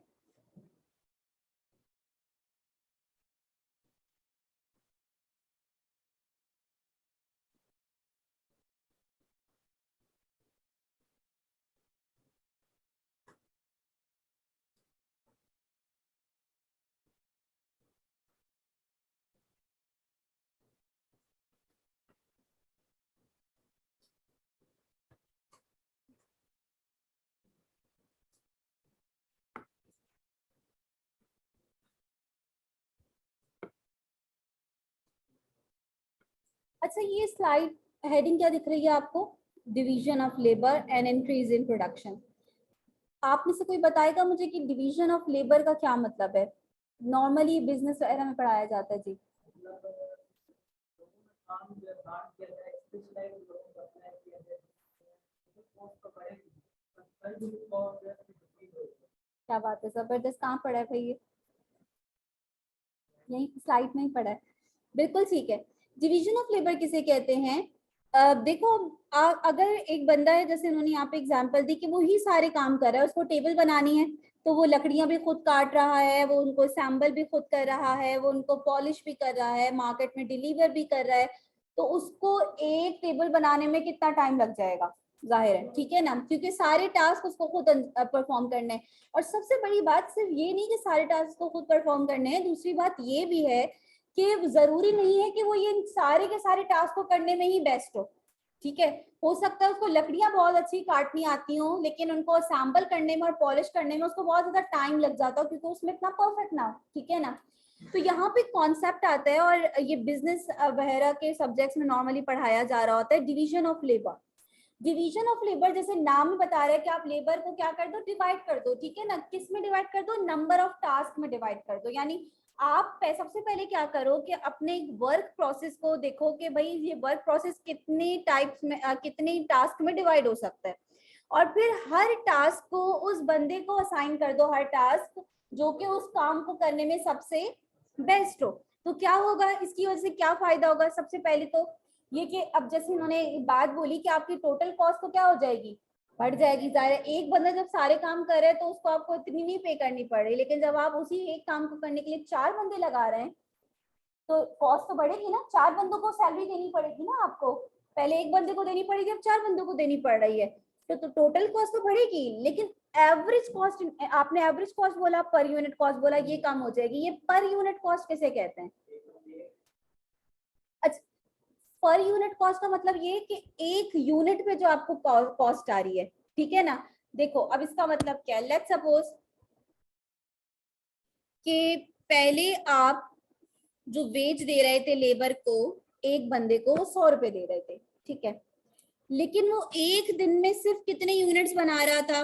[SPEAKER 1] अच्छा, ये स्लाइड हेडिंग क्या दिख रही है आपको, division of labour and increase in production. आप में से कोई बताएगा मुझे कि डिवीजन ऑफ लेबर का क्या मतलब है? नॉर्मली बिजनेस वगैरह में पढ़ाया जाता है जी। क्या बात है, जबरदस्त। कहाँ पढ़ा है भाई ये? यही स्लाइड में ही पढ़ा है, बिल्कुल ठीक है। डिवीजन ऑफ लेबर किसे कहते हैं? देखो, अगर एक बंदा है, जैसे उन्होंने यहाँ पे एग्जांपल दी कि वो ही सारे काम कर रहा है, उसको टेबल बनानी है, तो वो लकड़ियां भी खुद काट रहा है, वो उनको असेंबल भी खुद कर रहा है, वो उनको पॉलिश भी कर रहा है, मार्केट में डिलीवर भी कर रहा है, तो उसको एक टेबल बनाने में कितना टाइम लग जाएगा, जाहिर है, ठीक है ना, क्योंकि सारे टास्क उसको खुद परफॉर्म करने हैं। और सबसे बड़ी बात सिर्फ ये नहीं कि सारे टास्क को खुद परफॉर्म करने हैं, दूसरी बात ये भी है कि जरूरी नहीं है कि वो ये सारे के सारे टास्क को करने में ही बेस्ट ठीक है। हो सकता है उसको लकड़ियां बहुत अच्छी काटनी आती हो, लेकिन उनको असेंबल करने में और पॉलिश करने में उसको बहुत ज्यादा टाइम लग जाता हो, क्योंकि उसमें इतना परफेक्ट ना हो, ठीक है ना। तो यहाँ पे कॉन्सेप्ट आता है, और ये बिजनेस वगैरह के सब्जेक्ट्स में नॉर्मली पढ़ाया जा रहा होता है, division of labour. Division of labour जैसे नाम ही बता रहा है कि आप लेबर को क्या कर दो, डिवाइड कर दो, ठीक है ना। किस में डिवाइड कर दो, नंबर ऑफ टास्क में डिवाइड कर दो। यानी आप सबसे पहले क्या करो कि अपने वर्क प्रोसेस को देखो कि भाई ये वर्क प्रोसेस कितने टाइप्स में कितने टास्क में डिवाइड हो सकता है, और फिर हर टास्क को उस बंदे को असाइन कर दो, हर टास्क जो कि उस काम को करने में सबसे बेस्ट हो। तो क्या होगा, इसकी वजह से क्या फायदा होगा, सबसे पहले तो ये कि अब जैसे उन्होंने बात बोली कि आपकी टोटल कॉस्ट तो क्या हो जाएगी, बढ़ जाएगी। जाहिर एक बंदा जब सारे काम कर रहे हैं तो उसको आपको इतनी नहीं पे करनी पड़ रही, लेकिन जब आप उसी एक काम को करने के लिए 4 बंदे लगा रहे हैं तो कॉस्ट तो बढ़ेगी ना, 4 बंदों को सैलरी देनी पड़ेगी ना आपको, पहले एक बंदे को देनी पड़ेगी, अब 4 बंदों को देनी पड़ रही है, तो टोटल कॉस्ट तो बढ़ेगी, लेकिन एवरेज कॉस्ट, आपने एवरेज कॉस्ट बोला, पर यूनिट कॉस्ट बोला, ये कम हो जाएगी। ये पर यूनिट कॉस्ट किसे कहते हैं? अच्छा, पर यूनिट कॉस्ट का मतलब ये कि एक यूनिट पे जो आपको कॉस्ट आ रही है, ठीक है ना। देखो अब इसका मतलब क्या है, लेट्स सपोज कि पहले आप जो वेज दे रहे थे लेबर को, एक बंदे को वो 100 रुपए दे रहे थे, ठीक है, लेकिन वो एक दिन में सिर्फ कितने यूनिट्स बना रहा था,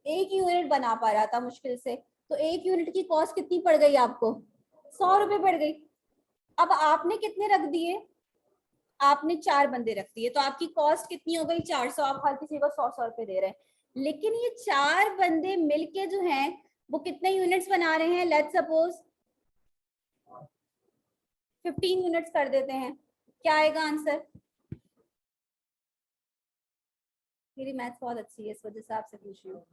[SPEAKER 1] एक यूनिट बना पा रहा था मुश्किल से, तो एक यूनिट की कॉस्ट कितनी पड़ गई आपको, 100 रुपए पड़ गई। अब आपने कितने रख दिए, आपने 4 बंदे रख दिए, तो आपकी कॉस्ट कितनी हो गई, 400। आप हर किसी को 100-100 रुपए दे रहे हैं, लेकिन ये 4 बंदे मिलके जो हैं वो कितने यूनिट्स बना रहे हैं, लेट्स सपोज 15 यूनिट्स कर देते हैं, क्या आएगा आंसर? मेरी मैथ्स बहुत अच्छी है, इस वजह से आपसे पूछ रही हूँ।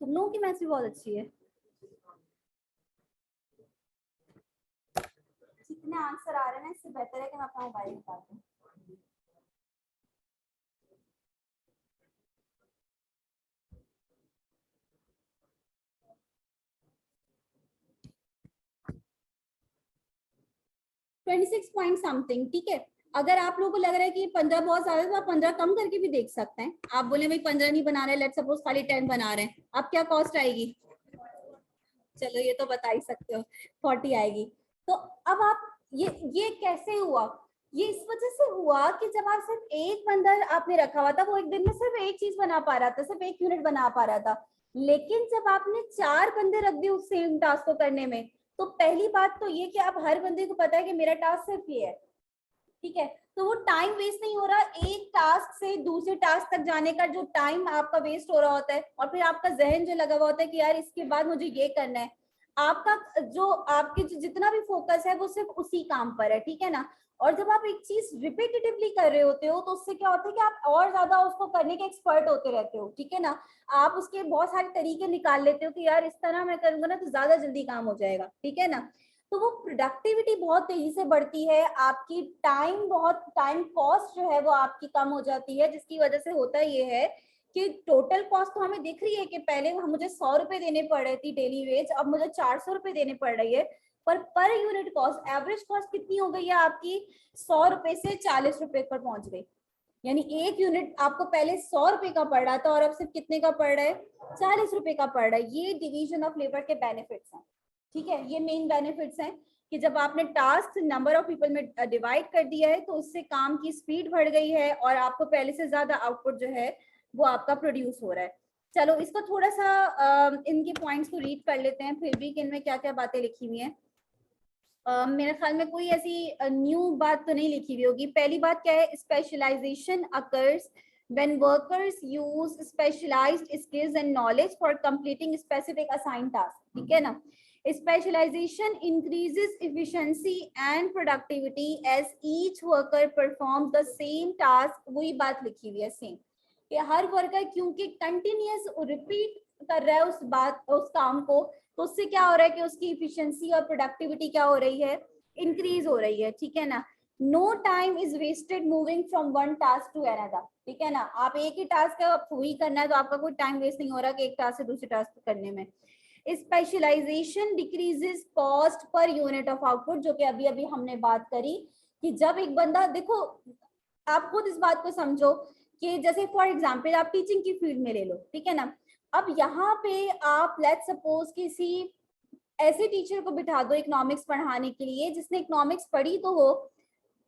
[SPEAKER 1] तुम लोगों की मैथ्स भी बहुत अच्छी है। जितने आंसर आ रहे हैं ना, इससे बेहतर है कि मैं अपना मोबाइल निकाल दूं। ट्वेंटी सिक्स पॉइंट समथिंग, ठीक है। अगर आप लोगों को लग रहा है कि 15 बहुत ज्यादा है तो आप 15 कम करके भी देख सकते हैं। आप बोले भाई 15 नहीं बना रहे, लेट्स सपोज खाली 10 बना रहे हैं, अब क्या कॉस्ट आएगी? चलो ये तो बता ही सकते हो, 40 आएगी। तो अब आप ये कैसे हुआ, ये इस वजह से हुआ कि जब आप सिर्फ एक बंदा आपने रखा हुआ था, वो एक दिन में सिर्फ एक चीज बना पा रहा था, सिर्फ एक यूनिट बना पा रहा था, लेकिन जब आपने 4 बंदे रख दिए उस सेम टास्क को करने में, तो पहली बात तो ये कि अब हर बंदे को पता है कि मेरा टास्क सिर्फ ये है, ठीक है, तो वो टाइम वेस्ट नहीं हो रहा, एक टास्क से दूसरे टास्क तक जाने का जो टाइम आपका वेस्ट हो रहा होता है, और फिर आपका जहन जो लगा हुआ होता है कि यार इसके बाद मुझे ये करना है, आपका जो आपके जो जितना भी फोकस है वो सिर्फ उसी काम पर है, ठीक है ना। और जब आप एक चीज रिपीटेटिवली कर रहे होते हो तो उससे क्या होता है कि आप और ज्यादा उसको करने के एक्सपर्ट होते रहते हो, ठीक है ना। आप उसके बहुत सारे तरीके निकाल लेते हो कि यार इस तरह मैं करूंगा ना तो ज्यादा जल्दी काम हो जाएगा, ठीक है ना। तो वो प्रोडक्टिविटी बहुत तेजी से बढ़ती है, आपकी टाइम कॉस्ट जो है वो आपकी कम हो जाती है, जिसकी वजह से होता ये है कि टोटल कॉस्ट तो हमें दिख रही है कि पहले मुझे 100 रुपए देने पड़ रही थी डेली वेज, अब मुझे 400 रुपए देने पड़ रही है, per unit cost average cost कितनी हो गई है आपकी, 100 रुपए से 40 रुपए पर पहुंच गई। यानी एक यूनिट आपको पहले 100 रुपए का पड़ रहा था और अब सिर्फ कितने का पड़ रहा है, 40 रुपए का पड़ रहा है। ये डिवीजन ऑफ लेबर के बेनिफिट्स हैं, ठीक है, ये मेन बेनिफिट्स हैं कि जब आपने टास्क नंबर ऑफ पीपल में डिवाइड कर दिया है तो उससे काम की स्पीड बढ़ गई है और आपको पहले से ज्यादा आउटपुट जो है वो आपका प्रोड्यूस हो रहा है। चलो इसको थोड़ा सा इनके पॉइंट्स को रीड कर लेते हैं फिर भी कि इनमें क्या क्या बातें लिखी हुई हैं। मेरे ख्याल में कोई ऐसी न्यू बात तो नहीं लिखी हुई होगी। पहली बात क्या है, specialisation occurs when workers use specialized skills and knowledge for completing specific assigned task, ठीक है ना। Specialization increases efficiency and productivity as each worker performs the same task. वही बात लिखी हुई है सेम, कि हर वर्कर क्योंकि कंटिन्यूअस रिपीट कर रहा है उस काम को, तो उससे क्या हो रहा है कि उसकी इफिशिएंसी और प्रोडक्टिविटी क्या हो रही है, इंक्रीज हो रही है, ठीक है ना। No time is wasted moving from one task to another, ठीक है ना। आप एक ही टास्क है आपको वही करना है, तो आपका कोई टाइम वेस्ट नहीं हो रहा कि एक टास्क से दूसरे टास्क करने में। Specialisation decreases cost per unit of output, जो कि अभी अभी हमने बात करी कि जब एक बंदा, देखो आप खुद इस बात को समझो कि जैसे फॉर एग्जांपल आप टीचिंग की फील्ड में ले लो, ठीक है ना। अब यहाँ पे आप लेट्स सपोज किसी ऐसे टीचर को बिठा दो इकोनॉमिक्स पढ़ाने के लिए जिसने इकोनॉमिक्स पढ़ी तो हो,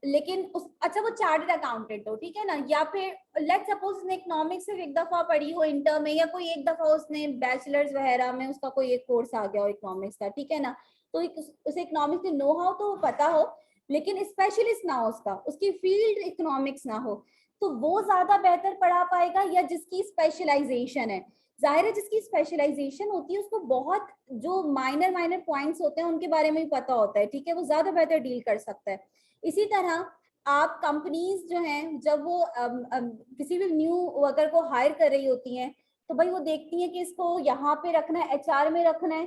[SPEAKER 1] लेकिन उस अच्छा वो चार्टर्ड अकाउंटेंट हो, ठीक है ना, या फिर लेट्स सपोज उसने इकोनॉमिक्स सिर्फ एक दफा पढ़ी हो इंटर में, या कोई एक दफा उसने बैचलर्स वगैरह में उसका कोई एक कोर्स आ गया हो इकोनॉमिक्स का, ठीक है ना। तो उसे इकोनॉमिक्स के नो हाउ तो पता हो, लेकिन स्पेशलिस्ट ना हो, उसकी फील्ड इकोनॉमिक्स ना हो, तो वो ज्यादा बेहतर पढ़ा पाएगा या जिसकी स्पेशलाइजेशन है। जाहिर है जिसकी स्पेशलाइजेशन होती है उसको बहुत जो माइनर माइनर पॉइंट्स होते हैं उनके बारे में भी पता होता है, ठीक है, वो ज्यादा बेहतर डील कर सकता है। इसी तरह आप कंपनीज जो हैं जब वो किसी भी न्यू वर्कर को हायर कर रही होती हैं, तो भाई वो देखती हैं कि इसको यहाँ पे रखना है, एचआर में रखना है,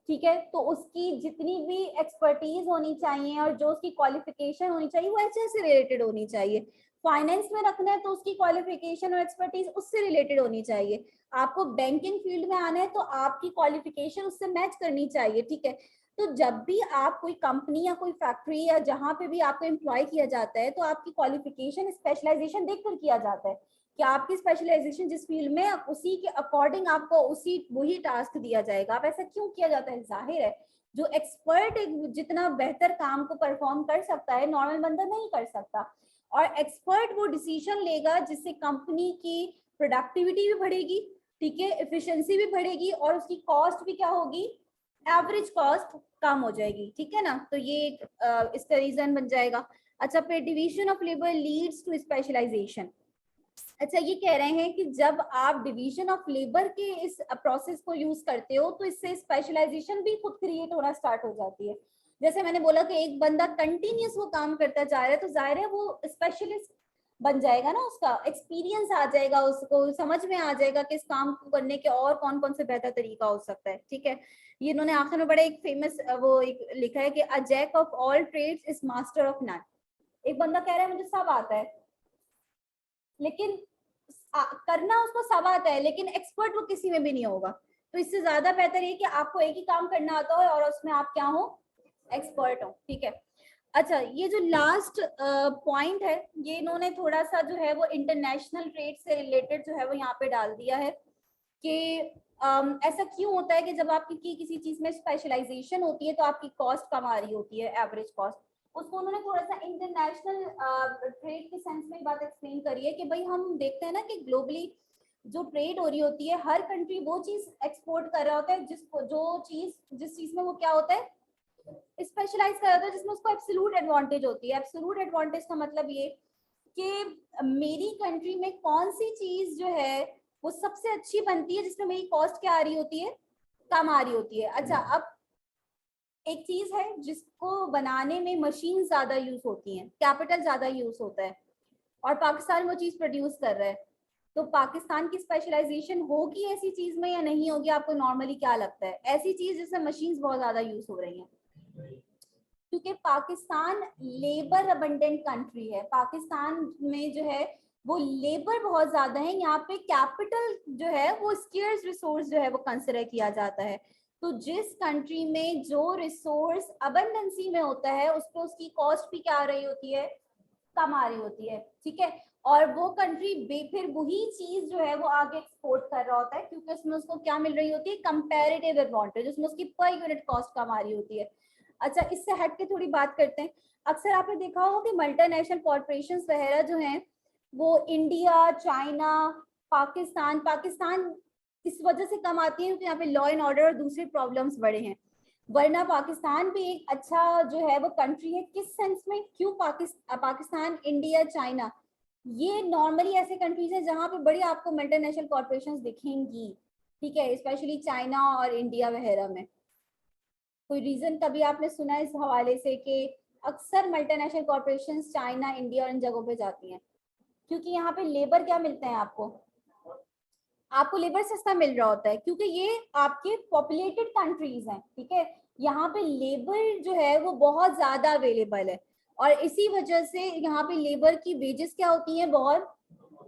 [SPEAKER 1] ठीक है, तो उसकी जितनी भी एक्सपर्टीज होनी चाहिए और जो उसकी क्वालिफिकेशन होनी चाहिए वो एचआर से रिलेटेड होनी चाहिए। फाइनेंस में रखना है तो उसकी क्वालिफिकेशन और एक्सपर्टीज उससे रिलेटेड होनी चाहिए। आपको बैंकिंग फील्ड में आना है तो आपकी क्वालिफिकेशन उससे मैच करनी चाहिए, ठीक है। तो जब भी आप कोई कंपनी या कोई फैक्ट्री या जहां पे भी आपको एम्प्लॉय किया जाता है, तो आपकी क्वालिफिकेशन स्पेशलाइजेशन देखकर किया जाता है कि आपकी स्पेशलाइजेशन जिस फील्ड में, उसी के अकॉर्डिंग आपको उसी वही टास्क दिया जाएगा। अब ऐसा क्यों किया जाता है, जाहिर है जो एक्सपर्ट जितना बेहतर काम को परफॉर्म कर सकता है नॉर्मल बंदा नहीं कर सकता, और एक्सपर्ट वो डिसीजन लेगा जिससे कंपनी की प्रोडक्टिविटी भी बढ़ेगी, ठीक है, एफिशिएंसी भी बढ़ेगी और उसकी कॉस्ट भी क्या होगी, एवरेज कॉस्ट कम हो जाएगी, ठीक है ना। तो ये इसका रीजन बन जाएगा। अच्छा, फिर division of labour leads to specialisation. अच्छा, ये कह रहे हैं कि जब आप डिवीजन ऑफ लेबर के इस प्रोसेस को यूज करते हो तो इससे स्पेशलाइजेशन भी खुद क्रिएट होना स्टार्ट हो जाती है। जैसे मैंने बोला कि एक बंदा कंटिन्यूस वो काम करता जा रहा है, तो जाहिर है वो स्पेशलिस्ट बन जाएगा ना, उसका एक्सपीरियंस आ जाएगा, उसको समझ में आ जाएगा कि इस काम को करने के और कौन कौन से बेहतर तरीका हो सकता है, ठीक है। ये इन्होंने आखिर में बड़ा एक फेमस वो एक लिखा है कि a jack of all trades is master of none. एक बंदा कह रहा है मुझे सब आता है, लेकिन करना उसको सब आता है, लेकिन एक्सपर्ट वो किसी में भी नहीं होगा। तो इससे ज्यादा बेहतर है कि आपको एक ही काम करना आता हो और उसमें आप क्या हो, एक्सपर्ट हो, ठीक है। अच्छा, ये जो लास्ट पॉइंट है ये इन्होंने थोड़ा सा जो है वो इंटरनेशनल ट्रेड से रिलेटेड जो है वो यहाँ पे डाल दिया है कि ऐसा क्यों होता है कि जब आपकी किसी चीज में स्पेशलाइजेशन होती है तो आपकी कॉस्ट कम आ रही होती है, एवरेज कॉस्ट। उसको उन्होंने थोड़ा सा इंटरनेशनल ट्रेड के सेंस में बात एक्सप्लेन करी है कि भाई हम देखते हैं ना कि ग्लोबली जो ट्रेड हो रही होती है, हर कंट्री वो चीज एक्सपोर्ट कर रहा होता है जिस चीज में वो क्या होता है, स्पेशलाइज कर रहा होता है, जिसमें उसको एब्सोल्यूट एडवांटेज होती है। एब्सोल्यूट एडवांटेज का मतलब ये कि मेरी कंट्री में कौन सी चीज जो है वो सबसे अच्छी बनती है जिसमें मेरी कॉस्ट क्या आ रही होती है, कम आ रही होती है। अच्छा, अब एक चीज है जिसको बनाने में मशीन ज्यादा यूज होती हैं, कैपिटल ज्यादा यूज होता है, और पाकिस्तान वो चीज प्रोड्यूस कर रहा है, तो पाकिस्तान की स्पेशलाइजेशन होगी ऐसी चीज में या नहीं होगी, आपको नॉर्मली क्या लगता है, ऐसी चीज जिसमें मशीन्स बहुत ज्यादा यूज हो रही हैं। क्योंकि पाकिस्तान लेबर अबंडेंट कंट्री है, पाकिस्तान में जो है वो लेबर बहुत ज्यादा है, यहाँ पे कैपिटल जो है वो स्केर्स रिसोर्स जो है वो कंसिडर किया जाता है। तो जिस कंट्री में जो रिसोर्स अबंडेंसी में होता है उस पर उसकी कॉस्ट भी क्या आ रही होती है, कम आ रही होती है, ठीक है। और वो कंट्री फिर वही चीज जो है वो आगे एक्सपोर्ट कर रहा होता है क्योंकि उसमें उसको क्या मिल रही होती है, कंपैरेटिव एडवांटेज, उसमें उसकी पर यूनिट कॉस्ट कम आ रही होती है। अच्छा, इससे हट के थोड़ी बात करते हैं। अक्सर आपने देखा होगा कि मल्टीनेशनल कॉर्पोरेशंस वगैरह जो हैं वो इंडिया, चाइना, पाकिस्तान पाकिस्तान इस वजह से कम आती है क्योंकि यहाँ पे लॉ एंड ऑर्डर और दूसरे प्रॉब्लम्स बड़े हैं, वरना पाकिस्तान भी एक अच्छा जो है वो कंट्री है। किस सेंस में, क्यों पाकिस्तान, इंडिया, चाइना, ये नॉर्मली ऐसे कंट्रीज हैं जहाँ पे बड़ी आपको मल्टीनेशनल कॉर्पोरेशंस दिखेंगी, ठीक है, स्पेशली चाइना और इंडिया वगैरह में। कोई रीजन कभी आपने सुना है इस हवाले से कि अक्सर मल्टीनेशनल कॉर्पोरेशंस चाइना, इंडिया और इन जगहों पे जाती हैं? क्योंकि यहाँ पे लेबर क्या मिलते हैं आपको लेबर सस्ता मिल रहा होता है, क्योंकि ये आपके पॉपुलेटेड कंट्रीज हैं, ठीक है। यहाँ पे लेबर जो है वो बहुत ज्यादा अवेलेबल है, और इसी वजह से यहाँ पे लेबर की वेजेस क्या होती हैं, बहुत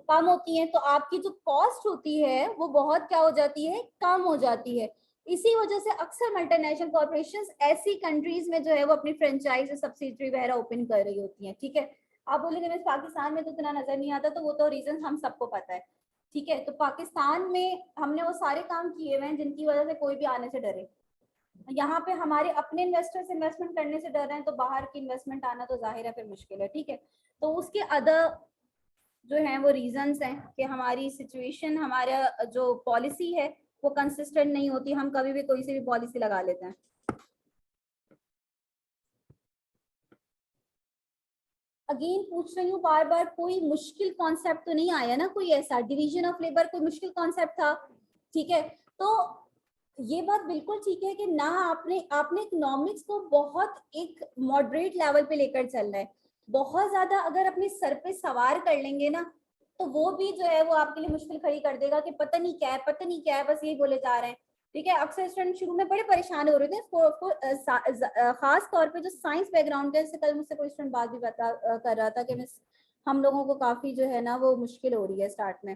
[SPEAKER 1] कम होती हैं, तो आपकी जो कॉस्ट होती है वो बहुत क्या हो जाती है, कम हो जाती है। इसी वजह से अक्सर मल्टीनेशनल कॉर्पोरेशंस ऐसी कंट्रीज में जो है वो अपनी फ्रेंचाइज या सब्सिडरी वगैरह ओपन कर रही होती हैं, ठीक है। आप बोलेंगे मैं पाकिस्तान में तो इतना नजर नहीं आता, तो वो तो रीजन हम सबको पता है, ठीक है। तो पाकिस्तान में हमने वो सारे काम किए हुए हैं जिनकी वजह से कोई भी आने से डरे। यहाँ पे हमारे अपने इन्वेस्टर्स इन्वेस्टमेंट करने से डर रहे हैं, तो बाहर की इन्वेस्टमेंट आना तो जाहिर है फिर मुश्किल है, ठीक है। तो उसके अदर जो है वो रीजंस हैं कि हमारी सिचुएशन, हमारा जो पॉलिसी है वो कंसिस्टेंट नहीं होती, हम कभी भी कोई सी भी पॉलिसी लगा लेते हैं। अगेन पूछ रही हूँ बार बार, कोई मुश्किल कॉन्सेप्ट तो नहीं आया ना, कोई ऐसा डिवीजन ऑफ लेबर कोई मुश्किल कॉन्सेप्ट था? ठीक है, तो ये बात बिल्कुल ठीक है कि ना आपने इकोनॉमिक्स को बहुत एक मॉडरेट लेवल पे लेकर चलना है। बहुत ज्यादा अगर अपने सर पे सवार कर लेंगे ना, तो वो भी जो है वो आपके लिए मुश्किल खड़ी कर देगा कि पता नहीं क्या है, पता नहीं क्या है, बस यही बोले जा रहे हैं, ठीक है। अक्सर स्टूडेंट शुरू में बड़े परेशान हो रहे थे, खास तौर पे जो साइंस बैकग्राउंड है। कल मुझसे कोई स्टूडेंट बात भी कर रहा था कि मिस हम लोगों को काफी जो है ना वो मुश्किल हो रही है स्टार्ट में।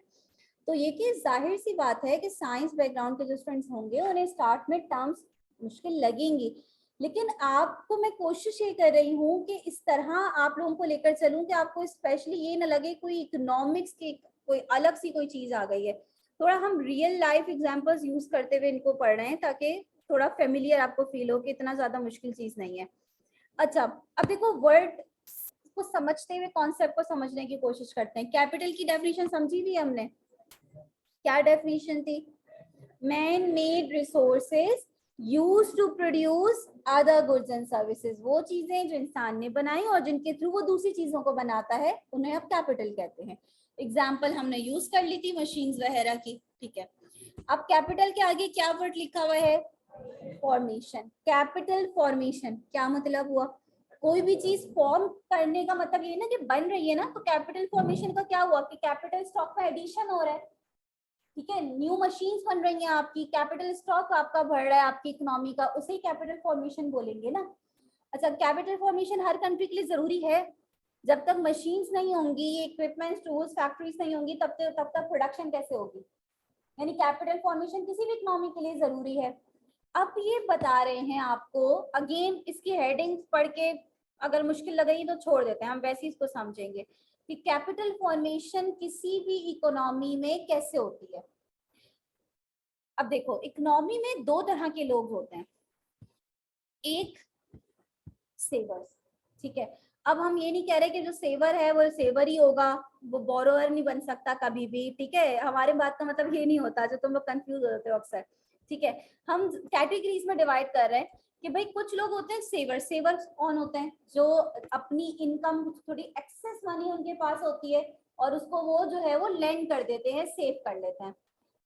[SPEAKER 1] तो ये कि जाहिर सी बात है कि साइंस बैकग्राउंड के जो स्टूडेंट्स होंगे उन्हें स्टार्ट में टर्म्स मुश्किल लगेंगी, लेकिन आपको मैं कोशिश ये कर रही हूँ कि इस तरह आप लोगों को लेकर चलूं कि आपको स्पेशली ये ना लगे कोई इकोनॉमिक्स की कोई अलग सी कोई चीज आ गई है। थोड़ा हम रियल लाइफ एग्जांपल्स यूज करते हुए इनको पढ़ रहे हैं, ताकि थोड़ा फेमिलियर आपको फील हो कि इतना ज्यादा मुश्किल चीज नहीं है। अच्छा, अब देखो वर्ड को समझते हुए कॉन्सेप्ट को समझने की कोशिश करते हैं। कैपिटल की डेफिनेशन समझी थी हमने, क्या डेफिनेशन थी? Man made resources use to produce other goods and services. वो चीजें जो इंसान ने बनाई और जिनके थ्रू वो दूसरी चीजों को बनाता है, उन्हें अब कैपिटल कहते हैं। एग्जाम्पल हमने यूज कर ली थी मशीन्स वगैरह की, ठीक है। अब कैपिटल के आगे क्या वर्ड लिखा हुआ है? फॉर्मेशन। कैपिटल फॉर्मेशन क्या मतलब हुआ? कोई भी चीज फॉर्म करने का मतलब ये ना कि बन रही है ना, तो कैपिटल फॉर्मेशन का क्या हुआ कि कैपिटल स्टॉक में एडिशन हो रहा है, ठीक है। न्यू मशीन्स बन रही हैं आपकी, कैपिटल स्टॉक आपका बढ़ रहा है आपकी इकोनॉमी का, उसे कैपिटल फॉर्मेशन बोलेंगे ना। अच्छा, कैपिटल फॉर्मेशन हर कंट्री के लिए जरूरी है। जब तक मशीन्स नहीं होंगी, इक्विपमेंट्स, टूल्स, फैक्ट्रीज नहीं होंगी, तब तक प्रोडक्शन कैसे होगी? यानी कैपिटल फॉर्मेशन किसी भी इकोनॉमी के लिए जरूरी है। अब ये बता रहे हैं आपको, अगेन इसकी हेडिंग्स पढ़ के अगर मुश्किल लगेगी तो छोड़ देते हैं, हम वैसे ही इसको समझेंगे कि कैपिटल फॉर्मेशन किसी भी इकोनॉमी में कैसे होती है। अब देखो, इकोनॉमी में दो तरह के लोग होते हैं, एक सेवर्स, ठीक है। अब हम ये नहीं कह रहे कि जो सेवर है वो सेवर ही होगा, वो बोरोअर नहीं बन सकता कभी भी, ठीक है। हमारे बात का मतलब ये नहीं होता, जो तुम लोग कंफ्यूज होते हो अक्सर, ठीक है। हम कैटेगरीज में डिवाइड कर रहे हैं कि भाई कुछ लोग होते हैं सेवर। सेवर कौन होते हैं? जो अपनी इनकम थोड़ी एक्सेस मनी उनके पास होती है और उसको वो जो है वो लेंड कर देते हैं, सेव कर लेते हैं।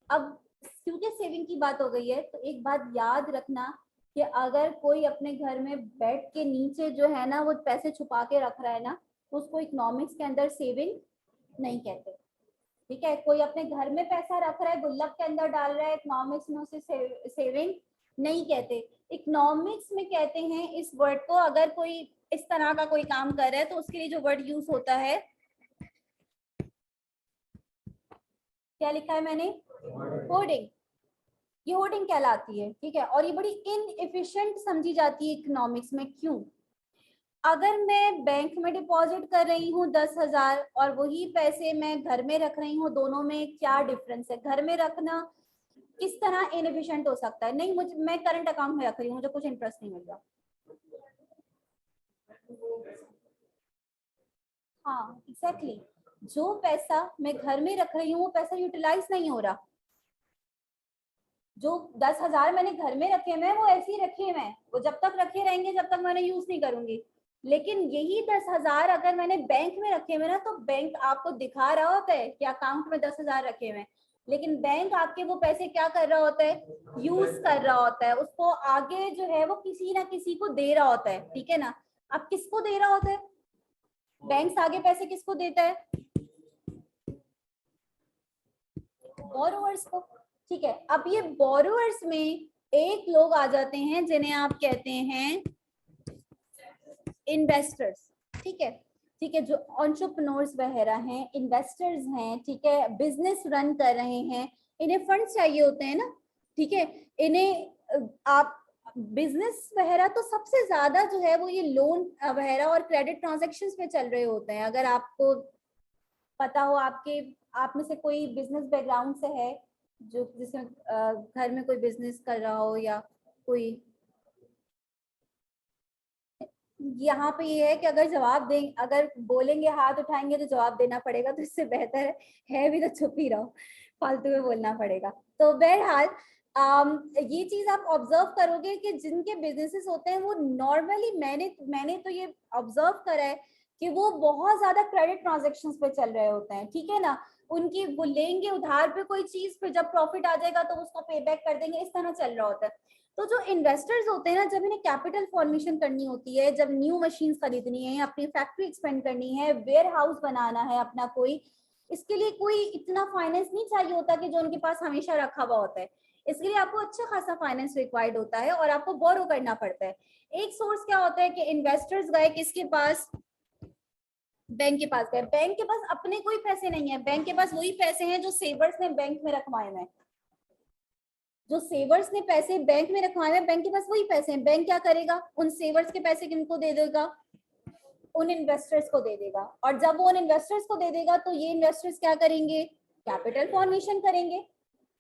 [SPEAKER 1] अब क्योंकि सेविंग की बात हो गई है, तो एक बात याद रखना कि अगर कोई अपने घर में बेड के नीचे जो है ना वो पैसे छुपा के रख रहा है ना, तो उसको इकोनॉमिक्स के अंदर सेविंग नहीं कहते, ठीक है। कोई अपने घर में पैसा रख रहा है, गुल्लक के अंदर डाल रहा है, इकोनॉमिक्स में उसे सेविंग नहीं कहते। इकोनॉमिक्स में कहते हैं इस वर्ड को, अगर कोई इस तरह का कोई काम कर रहा है तो उसके लिए जो वर्ड यूज होता है, क्या लिखा है मैंने? होर्डिंग। ये होर्डिंग कहलाती है, ठीक है। और ये बड़ी इनएफिशिएंट समझी जाती है इकोनॉमिक्स में। क्यों? अगर मैं बैंक में डिपॉजिट कर रही हूँ 10,000 और वही पैसे मैं घर में रख रही हूँ, दोनों में क्या डिफरेंस है? घर में रखना किस तरह इनएफिशिएंट हो सकता है? नहीं, मुझे, मैं करंट अकाउंट में रख रही हूँ, मुझे कुछ इंटरेस्ट नहीं मिल रहा। हाँ एग्जैक्टली, जो पैसा मैं घर में रख रही हूँ वो पैसा यूटिलाइज नहीं हो रहा। जो 10,000 मैंने घर में रखे हुए हैं वो ऐसे ही रखे हुए हैं, वो जब तक रखे रहेंगे जब तक मैंने यूज नहीं करूंगी। लेकिन यही 10,000 अगर मैंने बैंक में रखे हुए ना, तो बैंक आपको दिखा रहा होता है कि अकाउंट में 10,000 रखे हुए हैं, लेकिन बैंक आपके वो पैसे क्या कर रहा होता है, यूज कर रहा होता है, उसको आगे जो है वो किसी ना किसी को दे रहा होता है, ठीक है ना। अब किसको दे रहा होता है, बैंक आगे पैसे किसको देता है, बोरोवर्स को, ठीक है। अब ये बोरोवर्स में एक लोग आ जाते हैं जिन्हें आप कहते हैं इन्वेस्टर्स, ठीक है, ठीक है, जो एंटरप्रेन्योर्स वगैरह हैं, इन्वेस्टर्स हैं, ठीक है, बिजनेस रन कर रहे हैं, इन्हें फंड्स चाहिए होते हैं ना, ठीक है, इन्हें आप बिजनेस वगैरह तो सबसे ज्यादा जो है वो ये लोन वगैरह और क्रेडिट ट्रांजैक्शंस में चल रहे होते हैं। अगर आपको पता हो, आपके आप में से कोई बिजनेस बैकग्राउंड से है, जो जिसमें घर में कोई बिजनेस कर रहा हो, या कोई, यहाँ पे ये है कि अगर जवाब दें, अगर बोलेंगे हाथ उठाएंगे तो जवाब देना पड़ेगा, तो इससे बेहतर है भी तो चुप ही रहो, फालतू में बोलना पड़ेगा। तो बहरहाल ये चीज आप ऑब्जर्व करोगे कि जिनके बिजनेसेस होते हैं वो नॉर्मली, मैंने तो ये ऑब्जर्व करा है कि वो बहुत ज्यादा क्रेडिट ट्रांजेक्शन्स पे चल रहे होते हैं, ठीक है ना। उनकी वो लेंगे उधार पे कोई चीज, फिर जब प्रॉफिट आ जाएगा तो उसको पे बैक कर देंगे, इस तरह चल रहा होता है। तो जो इन्वेस्टर्स होते हैं ना, जब इन्हें कैपिटल फॉर्मेशन करनी होती है, जब न्यू मशीन खरीदनी है, अपनी फैक्ट्री एक्सपेंड करनी है, वेयर हाउस बनाना है अपना कोई, इसके लिए कोई इतना फाइनेंस नहीं चाहिए होता कि जो उनके पास हमेशा रखा हुआ होता है। इसके लिए आपको अच्छा खासा फाइनेंस रिक्वायर्ड होता है और आपको बोरो करना पड़ता है। एक सोर्स क्या होता है कि इन्वेस्टर्स गए किसके पास, बैंक के पास गए। बैंक के पास अपने कोई पैसे नहीं है, बैंक के पास वही पैसे हैं जो सेवर्स ने बैंक में रखवाए हैं, जो सेवर्स ने पैसे बैंक में रखवाए हैं, बैंक के पास वही पैसे हैं। बैंक क्या करेगा, उन सेवर्स के पैसे किनको दे देगा, उन इन्वेस्टर्स को दे देगा। और जब वो उन इन्वेस्टर्स को दे देगा तो ये इन्वेस्टर्स क्या करेंगे, कैपिटल फॉर्मेशन करेंगे।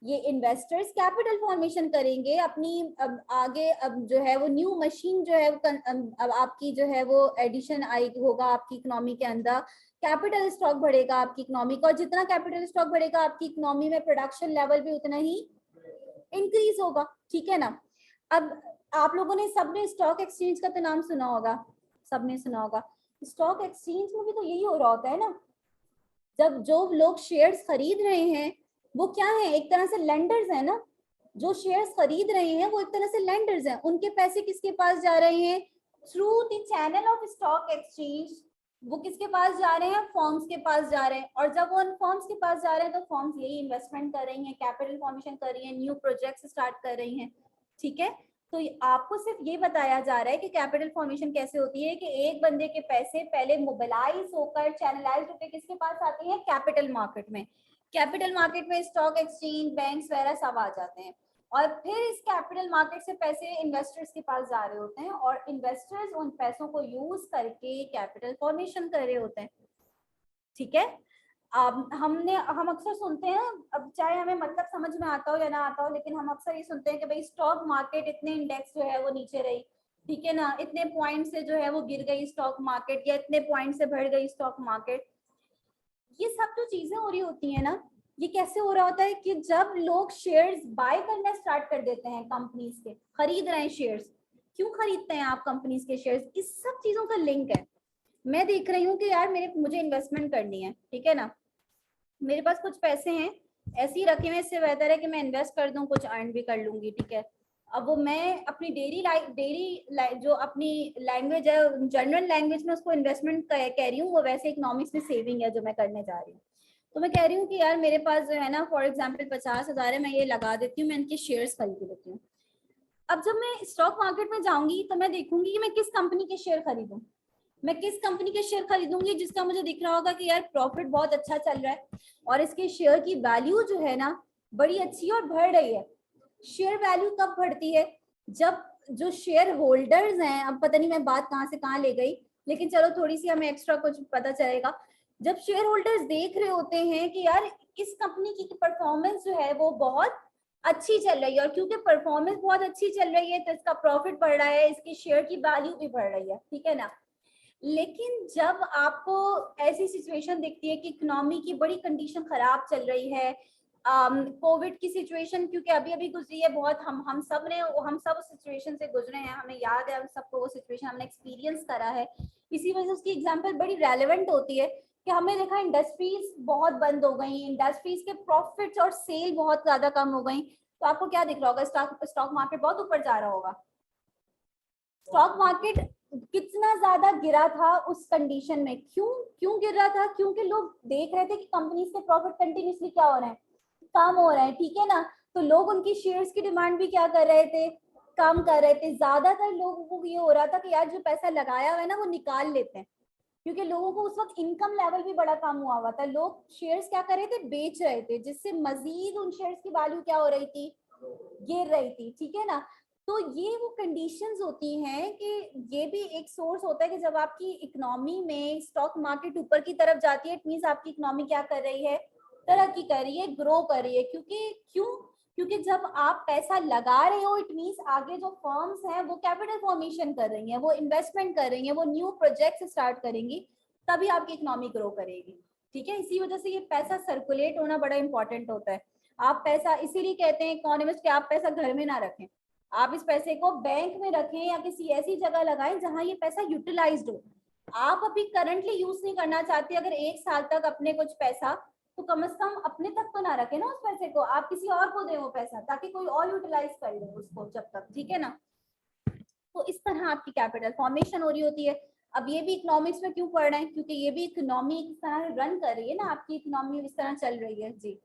[SPEAKER 1] ये इन्वेस्टर्स कैपिटल फॉर्मेशन करेंगे अपनी, अब आगे अब जो है वो न्यू मशीन जो है अब आपकी जो है वो एडिशन आई होगा आपकी इकोनॉमी के अंदर, कैपिटल स्टॉक बढ़ेगा आपकी इकोनॉमी का, और जितना कैपिटल स्टॉक बढ़ेगा आपकी इकोनॉमी में प्रोडक्शन लेवल भी उतना ही इंक्रीज होगा, ठीक है ना। अब आप लोगों ने सबने स्टॉक एक्सचेंज का तो नाम सुना होगा, सबने सुना होगा। स्टॉक एक्सचेंज में भी तो यही हो रहा होता है ना, जब जो लोग शेयर्स खरीद रहे हैं वो क्या है, एक तरह से लेंडर्स है ना, जो शेयर्स खरीद रहे हैं वो एक तरह से लेंडर्स हैं, उनके पैसे किसके पास जा रहे हैं, through the channel of stock exchange. वो किसके पास जा रहे हैं, फॉर्म्स के पास जा रहे हैं, और जब वो उन फॉर्म्स के पास जा रहे हैं तो फॉर्म्स यही इन्वेस्टमेंट कर रही हैं, कैपिटल फॉर्मेशन कर रही हैं, न्यू प्रोजेक्ट्स स्टार्ट कर रही हैं, ठीक है। तो आपको सिर्फ ये बताया जा रहा है कि कैपिटल फॉर्मेशन कैसे होती है, कि एक बंदे के पैसे पहले मोबिलाइज होकर चैनलाइज होकर किसके पास आते हैं, कैपिटल मार्केट में। कैपिटल मार्केट में स्टॉक एक्सचेंज, बैंक्स वगैरह सब आ जाते हैं, और फिर इस कैपिटल मार्केट से पैसे इन्वेस्टर्स के पास जा रहे होते हैं, और इन्वेस्टर्स उन पैसों को यूज करके कैपिटल फॉर्मेशन कर रहे होते हैं, ठीक है। हम अक्सर सुनते हैं, अब चाहे हमें मतलब समझ में आता हो या ना आता हो, लेकिन हम अक्सर ये सुनते हैं कि भाई स्टॉक मार्केट इतने इंडेक्स जो है वो नीचे रही, ठीक है ना, इतने पॉइंट से जो है वो गिर गई स्टॉक मार्केट, या इतने पॉइंट से बढ़ गई स्टॉक मार्केट। ये सब जो चीजें हो रही होती है ना, ये कैसे हो रहा होता है कि जब लोग शेयर्स बाय करना स्टार्ट कर देते हैं, कंपनीज के खरीद रहे हैं शेयर्स। क्यों खरीदते हैं आप कंपनीज के शेयर्स, इस सब चीजों का लिंक है। मैं देख रही हूँ कि यार मुझे इन्वेस्टमेंट करनी है, ठीक है ना, मेरे पास कुछ पैसे हैं ऐसे ही रखे हुए, इससे बेहतर है कि मैं इन्वेस्ट कर दूं, कुछ अर्न भी कर लूंगी, ठीक है। अब वो मैं अपनी डेली जो अपनी लैंग्वेज है, जनरल लैंग्वेज में उसको इन्वेस्टमेंट कह रही हूँ, वो वैसे इकोनॉमिक्स में सेविंग है जो मैं करने जा रही हूँ। तो मैं कह रही हूँ कि यार मेरे पास जो है ना, फॉर एग्जाम्पल 50,000 है, मैं ये लगा देती हूँ, मैं इनके शेयर्स खरीद लेती हूँ। अब जब मैं स्टॉक मार्केट में जाऊंगी तो मैं देखूंगी कि मैं किस कंपनी के शेयर खरीदूं, मैं किस कंपनी के शेयर खरीदूंगी जिसका मुझे दिख रहा होगा कि यार प्रॉफिट बहुत अच्छा चल रहा है, और इसके शेयर की वैल्यू जो है ना बड़ी अच्छी और बढ़ रही है। शेयर वैल्यू कब बढ़ती है, जब जो शेयर होल्डर्स हैं, अब पता नहीं मैं बात कहाँ से कहाँ ले गई, लेकिन चलो थोड़ी सी हमें एक्स्ट्रा कुछ पता चलेगा। जब शेयर होल्डर्स देख रहे होते हैं कि यार इस कंपनी की परफॉर्मेंस जो है वो बहुत अच्छी चल रही है, और क्योंकि परफॉर्मेंस बहुत अच्छी चल रही है तो इसका प्रॉफिट बढ़ रहा है, इसकी शेयर की वैल्यू भी बढ़ रही है, ठीक है ना। लेकिन जब आपको ऐसी सिचुएशन दिखती है कि इकोनॉमी की बड़ी कंडीशन खराब चल रही है, कोविड की सिचुएशन क्योंकि अभी अभी गुजरी है बहुत, हम सब उस सिचुएशन से गुजरे हैं, हमें याद है, हम सबको वो सिचुएशन हमने एक्सपीरियंस करा है, इसी वजह से उसकी एग्जांपल बड़ी रेलेवेंट होती है कि हमने देखा इंडस्ट्रीज बहुत बंद हो गई, इंडस्ट्रीज के प्रॉफिट्स और सेल बहुत ज्यादा कम हो गई, तो आपको क्या दिख रहा होगा? स्टॉक मार्केट बहुत ऊपर जा रहा होगा। स्टॉक मार्केट कितना ज्यादा गिरा था उस कंडीशन में? क्यों क्यों गिर रहा था? क्योंकि लोग देख रहे थे कि कंपनीज के प्रॉफिट कंटिन्यूसली क्या हो रहे हैं, कम हो रहे हैं, ठीक है ना। तो लोग उनकी शेयर्स की डिमांड भी क्या कर रहे थे, कम कर रहे थे। ज्यादातर लोगों को ये हो रहा था कि यार जो पैसा लगाया हुआ है ना वो निकाल लेते हैं, क्योंकि लोगों को उस वक्त इनकम लेवल भी बड़ा कम हुआ था। लोग शेयर्स क्या कर रहे थे, बेच रहे थे, जिससे मजीद उन शेयर्स की वैल्यू क्या हो रही थी, गिर रही थी, ठीक है ना। तो ये वो कंडीशंस होती हैं कि ये भी एक सोर्स होता है कि जब आपकी इकोनॉमी में स्टॉक मार्केट ऊपर की तरफ जाती है, इट मींस आपकी इकोनॉमी क्या कर रही है, तरक्की कर रही है, ग्रो कर रही है। क्योंकि जब आप पैसा लगा रहे हो, इट मींस आगे जो फर्म्स हैं वो कैपिटल फॉर्मेशन कर रही हैं, वो इन्वेस्टमेंट कर रही हैं, वो न्यू प्रोजेक्ट्स स्टार्ट करेंगी, तभी आपकी इकोनॉमी ग्रो करेगी, ठीक है। इसी वजह से ये पैसा सर्कुलेट होना बड़ा इंपॉर्टेंट होता है। आप पैसा, इसीलिए कहते हैं इकोनॉमिस्ट कि आप पैसा घर में ना रखें, आप इस पैसे को बैंक में रखें या किसी ऐसी जगह लगाएं जहां ये पैसा यूटिलाइज्ड हो। आप अभी करंटली यूज नहीं करना चाहते अगर एक साल तक अपने कुछ पैसा, तो कम से कम अपने तक तो ना रखे ना उस पैसे को, आप किसी और को दे वो पैसा, ताकि कोई और यूटिलाइज कर ले उसको जब तक, ठीक है ना। तो इस तरह आपकी कैपिटल फॉर्मेशन हो रही होती है। अब ये भी इकोनॉमिक्स में क्यों पढ़ रहे हैं, क्योंकि ये भी इकोनॉमी इस तरह रन कर रही है ना, आपकी इकोनॉमी इस तरह चल रही है जी।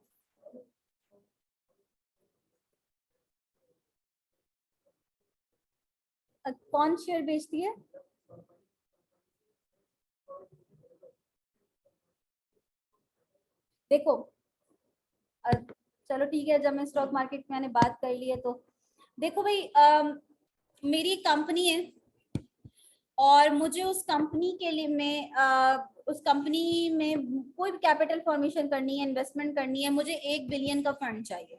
[SPEAKER 1] कौन शेयर बेचती है? देखो, चलो ठीक है, जब मैं स्टॉक मार्केट में मैंने बात कर ली है तो देखो भाई, मेरी कंपनी है और मुझे उस कंपनी के लिए उस कंपनी में कोई भी कैपिटल फॉर्मेशन करनी है, इन्वेस्टमेंट करनी है, मुझे 1 बिलियन का फंड चाहिए।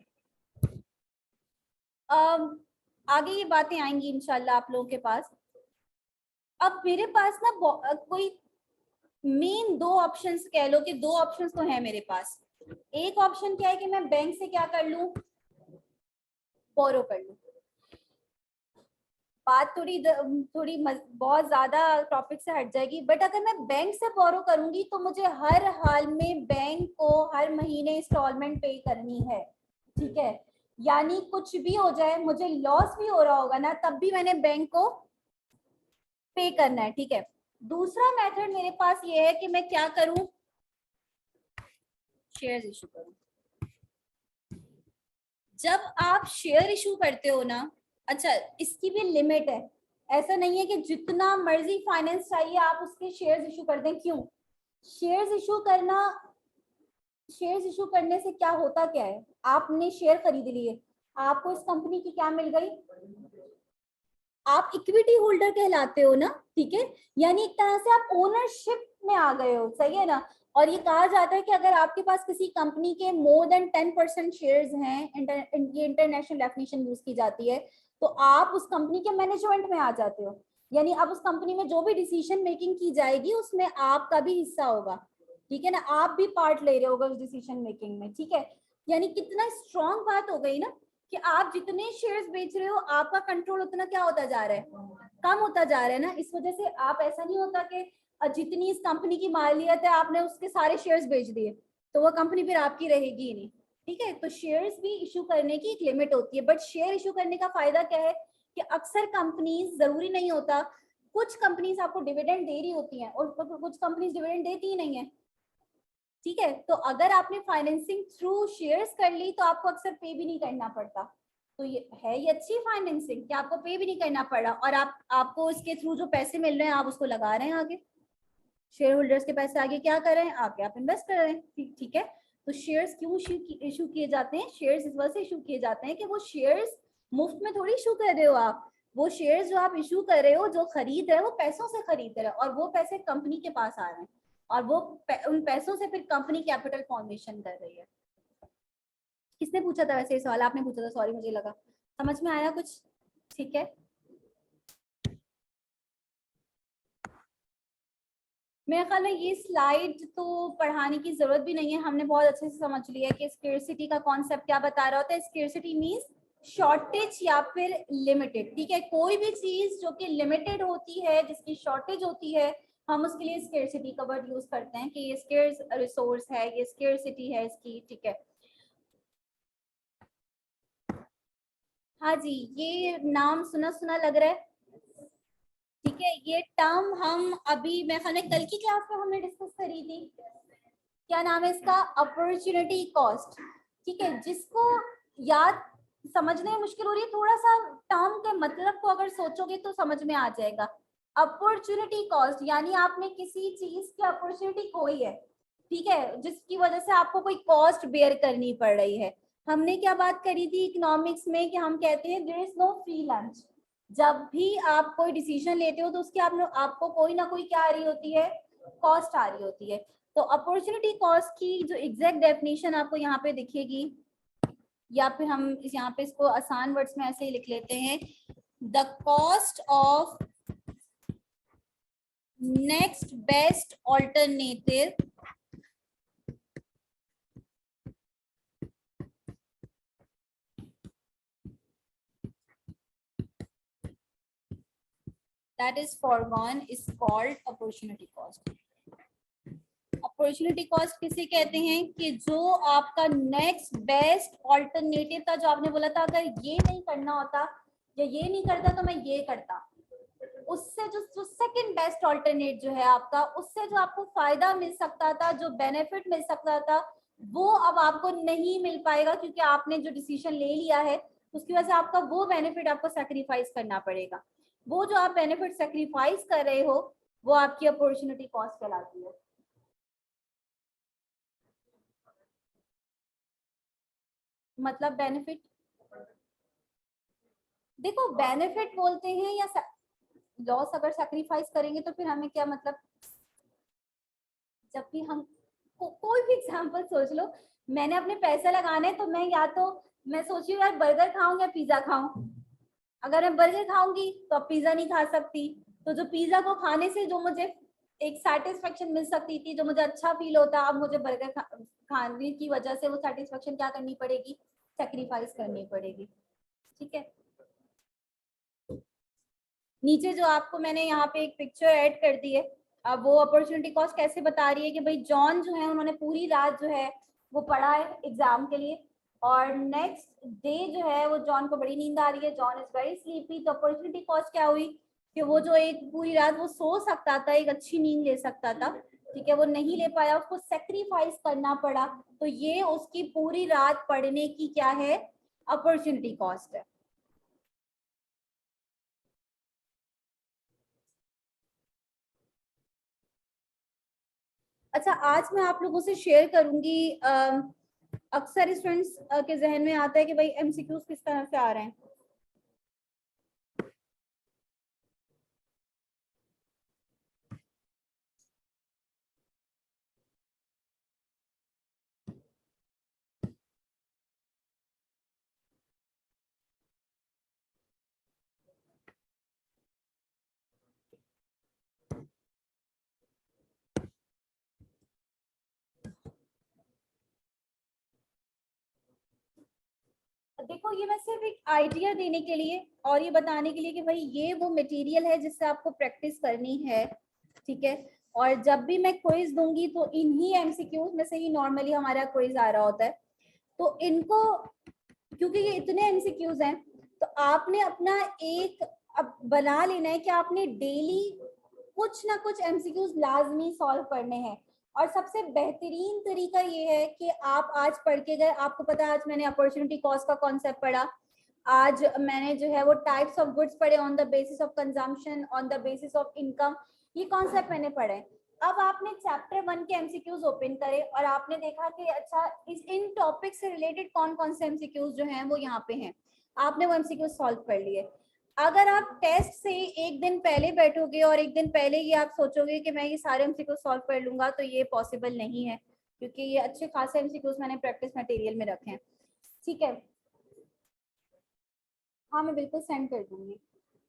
[SPEAKER 1] आगे ये बातें आएंगी इंशाल्लाह आप लोगों के पास। अब मेरे पास ना कोई मेन दो ऑप्शंस, कह लो कि दो ऑप्शंस तो है मेरे पास। एक ऑप्शन क्या है कि मैं बैंक से क्या कर लूं, बोरो कर लूं। बात थोड़ी बहुत ज्यादा टॉपिक से हट जाएगी, बट अगर मैं बैंक से बोरो करूंगी तो मुझे हर हाल में बैंक को हर महीने इंस्टॉलमेंट पे करनी है, ठीक है। यानी कुछ भी हो जाए, मुझे लॉस भी हो रहा होगा ना, तब भी मैंने बैंक को पे करना है, ठीक है। दूसरा मेथड मेरे पास ये है कि मैं क्या करूं, शेयर्स इशू करूं। जब आप शेयर इशू करते हो ना, अच्छा इसकी भी लिमिट है, ऐसा नहीं है कि जितना मर्जी फाइनेंस चाहिए आप उसके शेयर्स इशू कर दें। क्यों? शेयर्स इशू करना, शेयर्स इशू करने से क्या होता क्या है, आपने शेयर खरीद लिए, आपको इस कंपनी की क्या मिल गई, आप इक्विटी होल्डर कहलाते हो ना, ठीक है। यानी एक तरह से आप ओनरशिप में आ गए हो, सही है ना। और ये कहा जाता है कि अगर आपके पास किसी कंपनी के मोर देन 10% शेयर्स हैं, ये इंटरनेशनल डेफिनेशन यूज की जाती है, तो आप उस कंपनी के मैनेजमेंट में आ जाते हो। यानी अब उस कंपनी में जो भी डिसीजन मेकिंग की जाएगी उसमें आपका भी हिस्सा होगा, ठीक है ना, आप भी पार्ट ले रहे होगे उस डिसीजन मेकिंग में, ठीक है। यानी कितना स्ट्रॉन्ग बात हो गई ना, कि आप जितने शेयर्स बेच रहे हो आपका कंट्रोल उतना क्या होता जा रहा है, कम होता जा रहा है ना। इस वजह से आप, ऐसा नहीं होता कि जितनी इस कंपनी की मालियत है आपने उसके सारे शेयर्स बेच दिए तो वो कंपनी फिर आपकी रहेगी ही नहीं, ठीक है। तो शेयर्स भी इशू करने की एक लिमिट होती है, बट शेयर इशू करने का फायदा क्या है कि अक्सर कंपनीज, जरूरी नहीं होता, कुछ कंपनीज आपको डिविडेंड दे रही होती हैं और कुछ कंपनीज डिविडेंड देती ही नहीं है, ठीक है। तो अगर आपने फाइनेंसिंग थ्रू शेयर्स कर ली तो आपको अक्सर पे भी नहीं करना पड़ता। तो ये अच्छी फाइनेंसिंग कि आपको पे भी नहीं करना पड़ा और आपको इसके थ्रू जो पैसे मिल रहे हैं आप उसको लगा रहे हैं आगे, शेयर होल्डर्स के पैसे आगे क्या कर रहे हैं, आगे आप इन्वेस्ट कर रहे हैं, ठीक है। तो शेयर्स क्यों इशू किए जाते हैं, शेयर्स इस वजह से इशू किए जाते हैं कि वो शेयर्स मुफ्त में थोड़ी इशू कर रहे हो आप, वो शेयर्स जो आप इशू कर रहे हो, जो खरीद रहे हो, वो पैसों से खरीद रहे हो और वो पैसे कंपनी के पास आ रहे हैं और वो उन पैसों से फिर कंपनी कैपिटल फॉर्मेशन कर रही है। किसने पूछा था वैसे ये सवाल? आपने पूछा था, सॉरी मुझे लगा। समझ में आया कुछ? ठीक है। मेरे ख्याल में ये स्लाइड तो पढ़ाने की जरूरत भी नहीं है, हमने बहुत अच्छे से समझ लिया कि स्केर्सिटी का कॉन्सेप्ट क्या बता रहा होता है। स्केर्सिटी मींस शॉर्टेज या फिर लिमिटेड, ठीक है। कोई भी चीज जो कि लिमिटेड होती है, जिसकी शॉर्टेज होती है, हम उसके लिए स्केर्सिटी का वर्ड यूज करते हैं कि ये स्केर्स रिसोर्स है, ये स्केर्सिटी है इसकी, ठीक है। हाँ जी, ये नाम सुना सुना लग रहा है, ठीक है। ये टर्म हम अभी मैं कल की क्लास में हमने डिस्कस करी थी। क्या नाम है इसका? अपॉर्चुनिटी कॉस्ट, ठीक है। जिसको याद समझने में मुश्किल हो रही है, थोड़ा सा टर्म के मतलब को अगर सोचोगे तो समझ में आ जाएगा। अपॉर्चुनिटी कॉस्ट यानी आपने किसी चीज की अपॉर्चुनिटी खोई है, ठीक है, जिसकी वजह से आपको कोई कॉस्ट बेयर करनी पड़ रही है। हमने क्या बात करी थी इकोनॉमिक्स में कि हम कहते हैं there is no free lunch. जब भी आप कोई डिसीजन लेते हो तो उसकी आपको कोई ना कोई क्या आ रही होती है, कॉस्ट आ रही होती है। तो अपॉर्चुनिटी कॉस्ट की जो एग्जैक्ट डेफिनेशन आपको यहाँ पे दिखेगी, या फिर हम यहाँ पे इसको आसान वर्ड्स में ऐसे ही लिख लेते हैं, the cost of next best alternative that is foregone is called opportunity cost. Opportunity cost किसे कहते हैं कि जो आपका नेक्स्ट बेस्ट ऑल्टरनेटिव था, जो आपने बोला था अगर ये नहीं करना होता या ये नहीं करता तो मैं ये करता, उससे जो सेकंड बेस्ट ऑल्टरनेट जो है आपका, उससे जो आपको फायदा मिल सकता था, जो बेनिफिट मिल सकता था, वो अब आपको नहीं मिल पाएगा क्योंकि आपने जो डिसीजन ले लिया है उसकी वजह से आपका वो बेनिफिट आपको सैक्रिफाइस करना पड़ेगा। वो जो आप बेनिफिट सैक्रिफाइस कर रहे हो वो आपकी अपॉर्चुनिटी कॉस्ट कहलाती है। मतलब बेनिफिट, देखो बेनिफिट बोलते हैं या लॉस अगर सैक्रिफाइस करेंगे तो फिर हमें क्या मतलब, जब भी हम कोई भी एग्जांपल सोच लो, मैंने अपने पैसे लगाने तो मैं या तो मैं सोची हूँ यार बर्गर खाऊं या पिज्जा खाऊं। अगर मैं बर्गर खाऊंगी तो अब पिज्जा नहीं खा सकती, तो जो पिज्जा को खाने से जो मुझे एक सेटिस्फेक्शन मिल सकती थी, जो मुझे अच्छा फील होता, अब मुझे बर्गर खाने की वजह से वो सेटिस्फेक्शन क्या करनी पड़ेगी, सेक्रीफाइस करनी पड़ेगी, ठीक है। नीचे जो आपको मैंने यहाँ पे एक पिक्चर ऐड कर दी है, अब वो अपॉर्चुनिटी कॉस्ट कैसे बता रही है कि भाई जॉन जो है उन्होंने पूरी रात जो है वो पढ़ा है एग्जाम के लिए, और नेक्स्ट डे जो है वो जॉन को बड़ी नींद आ रही है, जॉन इज वेरी स्लीपी। तो अपॉर्चुनिटी कॉस्ट क्या हुई कि वो जो एक पूरी रात वो सो सकता था, एक अच्छी नींद ले सकता था, ठीक है, वो नहीं ले पाया, उसको सेक्रीफाइस करना पड़ा। तो ये उसकी पूरी रात पढ़ने की क्या है, अपॉर्चुनिटी कॉस्ट है। अच्छा, आज मैं आप लोगों से शेयर करूंगी, अक्सर स्टूडेंट्स के जहन में आता है कि भाई एमसीक्यूज किस तरह से आ रहे हैं। देखो ये मैं सिर्फ एक आइडिया देने के लिए और ये बताने के लिए कि भाई ये वो मटेरियल है जिससे आपको प्रैक्टिस करनी है, ठीक है। और जब भी मैं क्विज दूंगी तो इन्हीं एमसीक्यूज में से ही नॉर्मली हमारा क्विज आ रहा होता है, तो इनको क्योंकि ये इतने एमसीक्यूज हैं तो आपने अपना एक अब बना लेना है कि आपने डेली कुछ ना कुछ एमसीक्यूज लाजमी सॉल्व करने हैं। और सबसे बेहतरीन तरीका ये है कि आप आज पढ़ के गए, आपको पता है आज मैंने अपॉर्चुनिटी कॉस्ट का कॉन्सेप्ट पढ़ा, आज मैंने जो है वो टाइप्स ऑफ गुड्स पढ़े, on the basis of consumption, on the basis of income, ये कॉन्सेप्ट मैंने पढ़े। अब आपने चैप्टर 1 के एमसीक्यूज ओपन करे और आपने देखा कि अच्छा इस इन टॉपिक से रिलेटेड कौन कौन से एमसीक्यूज जो हैं वो यहाँ पे हैं, आपने वो एमसीक्यूज सॉल्व कर लिए। अगर आप टेस्ट से एक दिन पहले बैठोगे और एक दिन पहले ही आप सोचोगे कि मैं ये सारे एमसीक्यूज सॉल्व कर लूंगा, तो ये पॉसिबल नहीं है, क्योंकि ये अच्छे खासे एमसीक्यूज मैंने प्रैक्टिस मटेरियल में रखे हैं, ठीक है। हाँ मैं बिल्कुल सेंड कर दूंगी।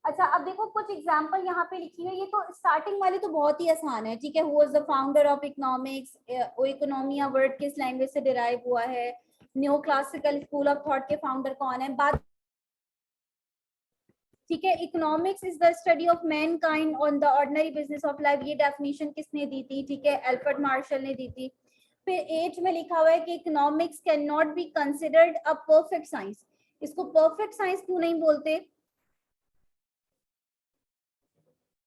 [SPEAKER 1] अच्छा अब देखो कुछ एग्जांपल यहाँ पे लिखी है, ये तो स्टार्टिंग वाले तो बहुत ही आसान है, ठीक है। Who was the founder of economics, economia word किस लैंग्वेज से डिराइव हुआ है, neo classical school of thought के फाउंडर कौन है, बात ठीक है। Economics is the study of mankind on the ordinary business of life, ये डेफिनेशन किसने दी थी? ठीक है, एल्फ्रेड मार्शल ने दी थी। फिर 8 में लिखा हुआ है कि economics can not be considered a perfect science. इसको परफेक्ट साइंस क्यों नहीं बोलते?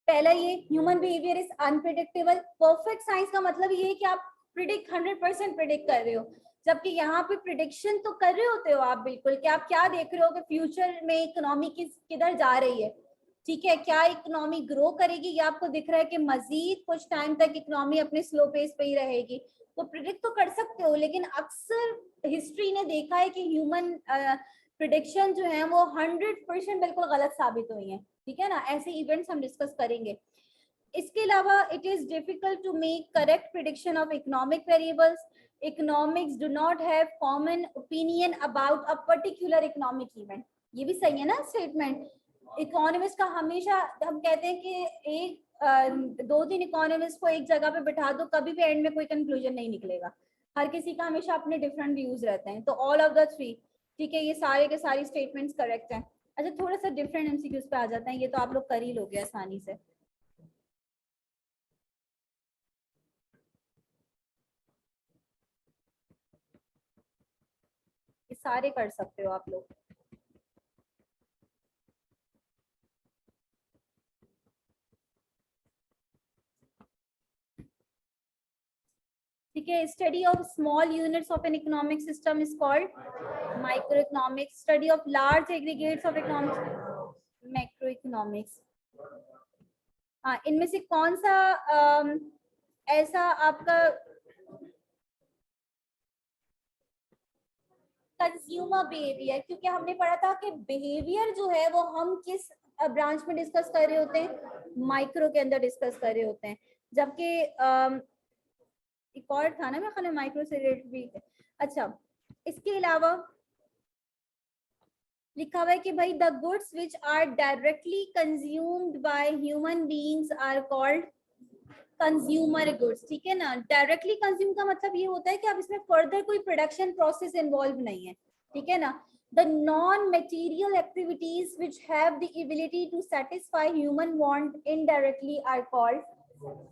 [SPEAKER 1] पहला ये human behaviour is unpredictable. Perfect science का मतलब ये है कि आप प्रिडिक्ट 100% प्रिडिक्ट कर रहे हो, जबकि यहाँ पे प्रिडिक्शन तो कर रहे होते हो आप बिल्कुल कि आप क्या देख रहे हो कि फ्यूचर में इकोनॉमी किधर जा रही है। ठीक है, क्या इकोनॉमी ग्रो करेगी या आपको दिख रहा है कि मजीद कुछ टाइम तक इकोनॉमी अपने स्लो पेस पे ही रहेगी? तो प्रिडिक्ट तो कर सकते हो, लेकिन अक्सर हिस्ट्री ने देखा है कि ह्यूमन प्रिडिक्शन जो है वो 100% बिल्कुल गलत साबित हुई है। ठीक है ना, ऐसे इवेंट्स हम डिस्कस करेंगे। इसके अलावा it is difficult to make correct prediction of economic variables. Economics do not have common opinion about a particular economic event. ये भी सही है ना स्टेटमेंट? इकोनॉमिस्ट का हमेशा हम कहते हैं कि एक 2-3 इकोनॉमिस्ट को एक जगह पे बिठा दो, कभी भी एंड में कोई कंक्लूजन नहीं निकलेगा। हर किसी का हमेशा अपने डिफरेंट व्यूज रहते हैं। तो ऑल ऑफ द थ्री, ठीक है, ये सारे के सारी स्टेटमेंट्स करेक्ट हैं। अच्छा, थोड़ा सा डिफरेंट एमसीक्यूज पे आ जाते हैं, ये तो आप लोग कर ही लोगे आसानी से। ये सारे कर सकते हो आप लोग। ठीक है, study of small units of an economic system is called micro economics. Study of large aggregates of economics macro economics. हाँ, इनमें से कौन सा ऐसा आपका कंज्यूमर बिहेवियर, क्योंकि हमने पढ़ा था कि बिहेवियर जो है वो हम किस ब्रांच में डिस्कस कर रहे होते हैं? माइक्रो के अंदर डिस्कस कर रहे होते हैं। जबकि एक और था ना, मैं खाना माइक्रो से रिलेटेड भी। अच्छा, इसके अलावा लिखा हुआ है कि भाई the goods which are directly consumed by human beings are called consumer goods. ठीक है ना, डायरेक्टली कंज्यूम का मतलब ये होता है कि अब इसमें फर्दर कोई प्रोडक्शन प्रोसेस इन्वॉल्व नहीं है। ठीक है ना, the non material activities which have the ability to satisfy human want indirectly are called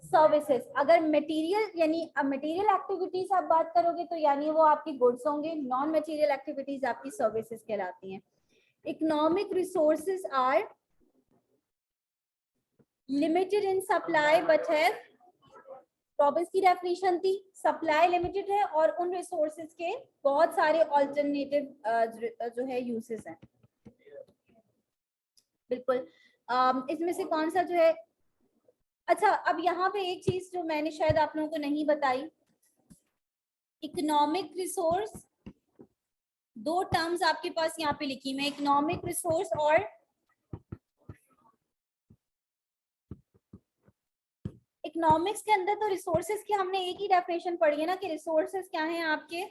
[SPEAKER 1] services. अगर मटेरियल यानी मटेरियल एक्टिविटीज आप बात करोगे तो यानी वो आपकी गुड्स होंगे, नॉन मटेरियल एक्टिविटीज आपकी सर्विसेज कहलाती हैं। Economic resources are limited in supply but have, Robbins की डेफिनेशन थी, सप्लाई लिमिटेड है और उन रिसोर्सेज के बहुत सारे ऑल्टरनेटिव जो है यूसेस हैं। बिल्कुल। इसमें से कौन सा जो है? अच्छा, अब यहाँ पे एक चीज जो मैंने शायद आप लोगों को नहीं बताई, इकोनॉमिक रिसोर्स, दो टर्म्स आपके पास यहाँ पे लिखी मैं, इकोनॉमिक रिसोर्स और इकोनॉमिक्स के अंदर तो रिसोर्सेज की हमने एक ही डेफिनेशन पढ़ी है ना कि रिसोर्सेज क्या हैं आपके?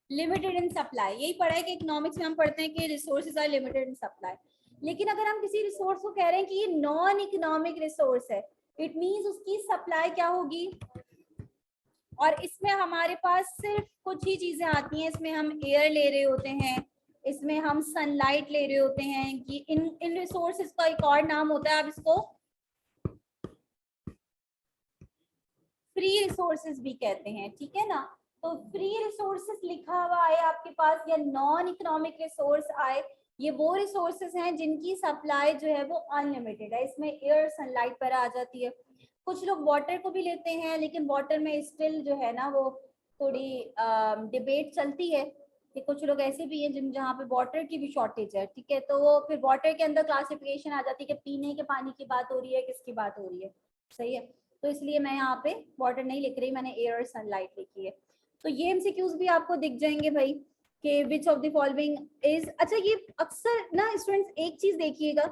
[SPEAKER 1] Limited in supply. यही पढ़ा है कि इकोनॉमिक्स में हम पढ़ते हैं कि resources are limited in supply. लेकिन अगर हम किसी रिसोर्स को कह रहे हैं कि ये नॉन इकोनॉमिक रिसोर्स है, इट मींस उसकी सप्लाई क्या होगी? और इसमें हमारे पास सिर्फ कुछ ही चीजें आती हैं। इसमें हम एयर ले रहे होते हैं, इसमें हम सनलाइट ले रहे होते हैं। कि इन रिसोर्सेज का एक और नाम होता है, आप इसको फ्री रिसोर्सेज भी कहते हैं। ठीक है ना, तो फ्री रिसोर्सेज लिखा हुआ है आपके पास या नॉन इकोनॉमिक रिसोर्स आए, ये वो रिसोर्सेज हैं जिनकी सप्लाई जो है वो अनलिमिटेड है। इसमें एयर सनलाइट पर आ जाती है। कुछ लोग वाटर को भी लेते हैं, लेकिन वाटर में स्टिल जो है ना वो थोड़ी डिबेट चलती है कि कुछ लोग ऐसे भी हैं जिन जहाँ पे वाटर की भी शॉर्टेज है। ठीक है, तो वो फिर वाटर के अंदर क्लासिफिकेशन आ जाती है कि पीने के पानी की बात हो रही है, किसकी बात हो रही है। सही है, तो इसलिए मैं यहाँ पे वाटर नहीं लिख रही, मैंने एयर और सनलाइट लिखी है। तो ये एमसीक्यूज भी आपको दिख जाएंगे भाई कि which of the following is. अच्छा, ये अक्सर ना स्टूडेंट्स एक चीज देखिएगा,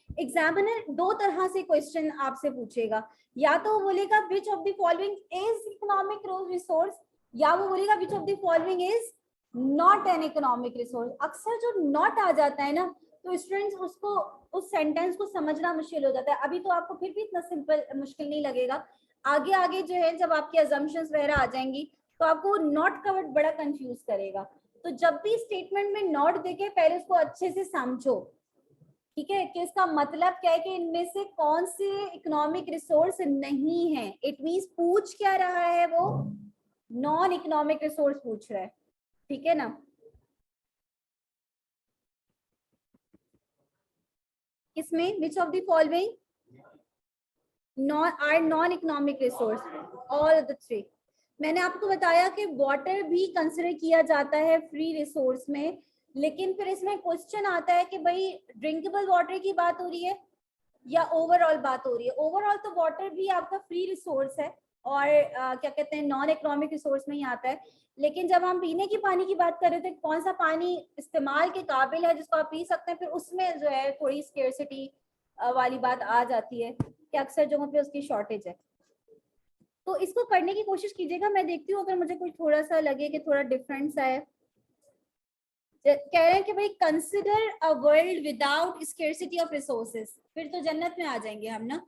[SPEAKER 1] एग्जामिनर दो तरह से क्वेश्चन आपसे पूछेगा। या तो वो बोलेगा which of the following is economic resource, या वो बोलेगा which of the following is not an economic resource. अक्सर जो नॉट आ जाता है ना, तो स्टूडेंट्स उसको उस सेंटेंस को समझना मुश्किल हो जाता है। अभी तो आपको फिर भी इतना सिंपल मुश्किल नहीं लगेगा, आगे आगे जो है जब आपकी अजम्पशंस वगैरह आ जाएंगी तो आपको नॉट का वर्ड बड़ा कंफ्यूज करेगा। तो जब भी स्टेटमेंट में नॉट देखे पहले उसको अच्छे से समझो, ठीक है, कि इसका मतलब क्या है कि इनमें से कौन से इकोनॉमिक रिसोर्स नहीं है। इट मींस पूछ क्या रहा है, वो नॉन इकोनॉमिक रिसोर्स पूछ रहा है, ठीक है ना। इसमें which of the following non economic resource, all the three. मैंने आपको बताया कि वाटर भी कंसिडर किया जाता है फ्री रिसोर्स में, लेकिन फिर इसमें क्वेश्चन आता है कि भाई ड्रिंकेबल वाटर की बात हो रही है या ओवरऑल बात हो रही है। ओवरऑल तो वाटर भी आपका फ्री रिसोर्स है और क्या कहते हैं नॉन इकोनॉमिक रिसोर्स में ही आता है। लेकिन जब हम पीने की पानी की बात कर रहे थे, कौन सा पानी इस्तेमाल के काबिल है जिसको आप पी सकते हैं, फिर उसमें जो है थोड़ी स्केर्सिटी वाली बात आ जाती है कि अक्सर जगहों पे उसकी शॉर्टेज है। तो इसको करने की कोशिश कीजिएगा, मैं देखती हूँ अगर मुझे कुछ थोड़ा सा लगे कि थोड़ा डिफरेंस है। कह रहे हैं कि भाई consider a world without scarcity of resources, फिर तो जन्नत में आ जाएंगे हम ना,